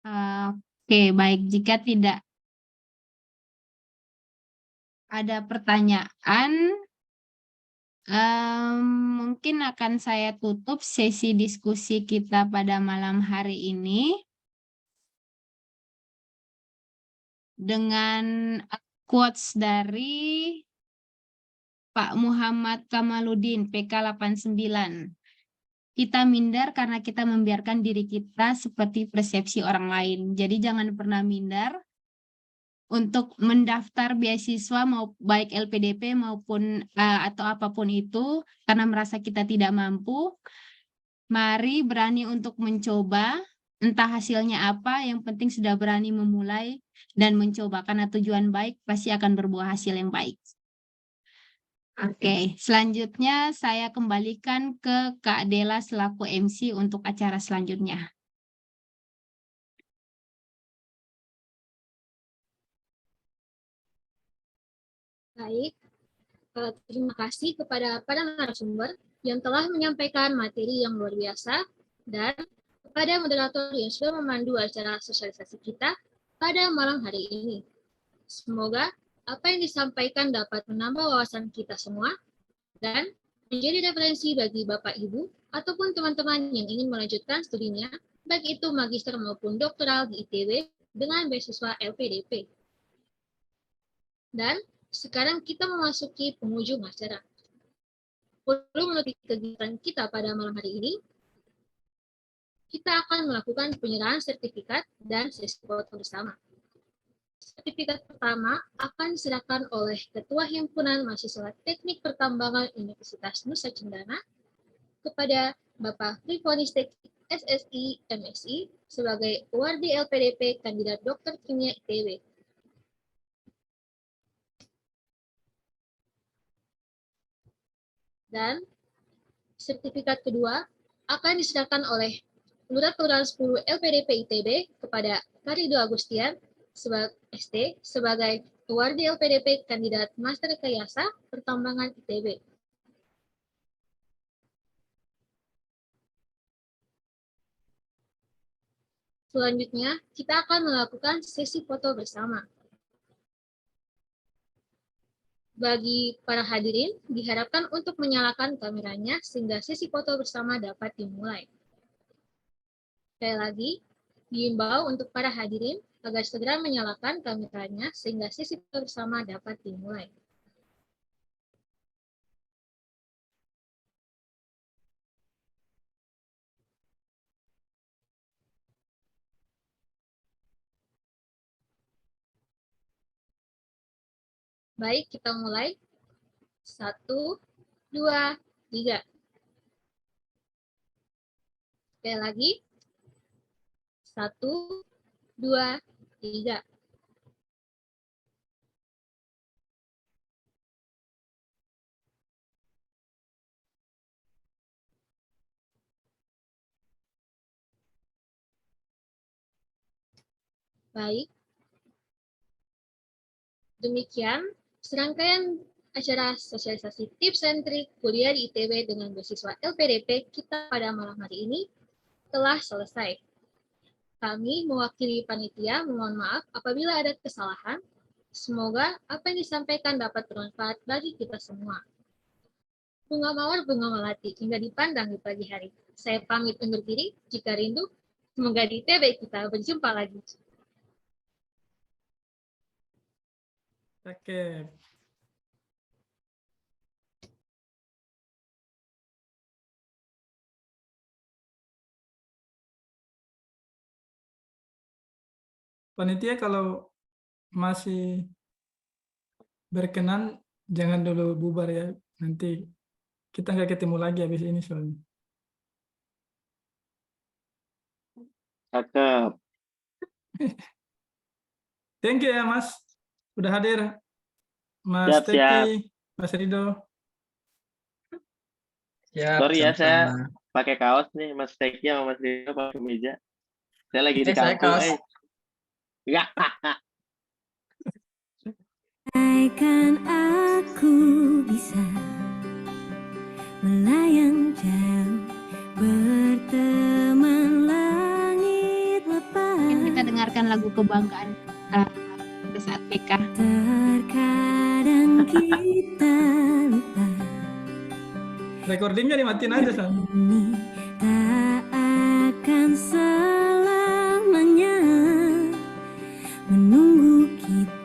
Speaker 5: Oke, baik. Jika tidak ada pertanyaan, mungkin akan saya tutup sesi diskusi kita pada malam hari ini dengan quotes dari Pak Muhammad Kamaludin, PK 89. kita minder karena kita membiarkan diri kita seperti persepsi orang lain. Jadi jangan pernah minder untuk mendaftar beasiswa mau baik LPDP maupun atau apapun itu karena merasa kita tidak mampu. Mari berani untuk mencoba, entah hasilnya apa, yang penting sudah berani memulai dan mencoba karena tujuan baik pasti akan berbuah hasil yang baik. Oke, selanjutnya saya kembalikan ke Kak Dela selaku MC untuk acara selanjutnya.
Speaker 1: Baik, terima kasih kepada para narasumber yang telah menyampaikan materi yang luar biasa dan kepada moderator yang sudah memandu acara sosialisasi kita pada malam hari ini. Semoga apa yang disampaikan dapat menambah wawasan kita semua dan menjadi referensi bagi Bapak Ibu ataupun teman-teman yang ingin melanjutkan studinya, baik itu magister maupun doktoral di ITB dengan beasiswa LPDP. Dan sekarang kita memasuki penghujung acara. 10 menit kegiatan kita pada malam hari ini, kita akan melakukan penyerahan sertifikat dan sesi foto bersama. Sertifikat pertama akan diserahkan oleh Ketua Himpunan Mahasiswa Teknik Pertambangan Universitas Nusa Cendana kepada Bapak Trifonistek SSI MSI sebagai Wardi LPDP Kandidat Dokter Kimia ITB. Dan sertifikat kedua akan diserahkan oleh Lurah Kelurahan 10 LPDP ITB kepada Karido Agustian sebagai ST sebagai Wardi LPDP Kandidat Master Rekayasa Pertambangan ITB. Selanjutnya, kita akan melakukan sesi foto bersama. Bagi para hadirin, diharapkan untuk menyalakan kameranya sehingga sesi foto bersama dapat dimulai. Sekali lagi, diimbau untuk para hadirin agar segera menyalakan kameranya sehingga sesi foto bersama dapat dimulai. Baik, kita mulai. 1, 2, 3. Sekali lagi. 1, 2, 3. Baik. Demikian serangkaian acara sosialisasi tips and trik kuliah di ITB dengan beasiswa LPDP kita pada malam hari ini telah selesai. Kami mewakili panitia memohon maaf apabila ada kesalahan. Semoga apa yang disampaikan dapat bermanfaat bagi kita semua. Bunga mawar, bunga melati, hingga dipandang di pagi hari. Saya pamit undur diri, jika rindu, semoga di ITB kita berjumpa lagi.
Speaker 3: Oke. Panitia kalau masih berkenan, jangan dulu bubar ya. Nanti kita nggak ketemu lagi habis ini soalnya.
Speaker 2: Cakep.
Speaker 3: Thank you ya Mas. Udah hadir. Mas
Speaker 2: Siap, siap.
Speaker 3: Teki, Mas Rido.
Speaker 6: Siap,
Speaker 2: Sorry ya, saya
Speaker 6: sama-sama.
Speaker 2: pakai kaos nih, Mas Teki sama Mas Rio pakai kemeja. Saya lagi di
Speaker 6: Saya
Speaker 2: kampung.
Speaker 6: kaos.
Speaker 2: Enggak.
Speaker 10: Kan aku bisa melayang jauh berteman langit lepas.
Speaker 5: Mungkin kita dengarkan lagu kebanggaan pada saat PK.
Speaker 10: Terkadang kita lupa.
Speaker 3: Recordingnya dimatiin aja, San.
Speaker 10: Ini tak akan selamanya menunggu kita.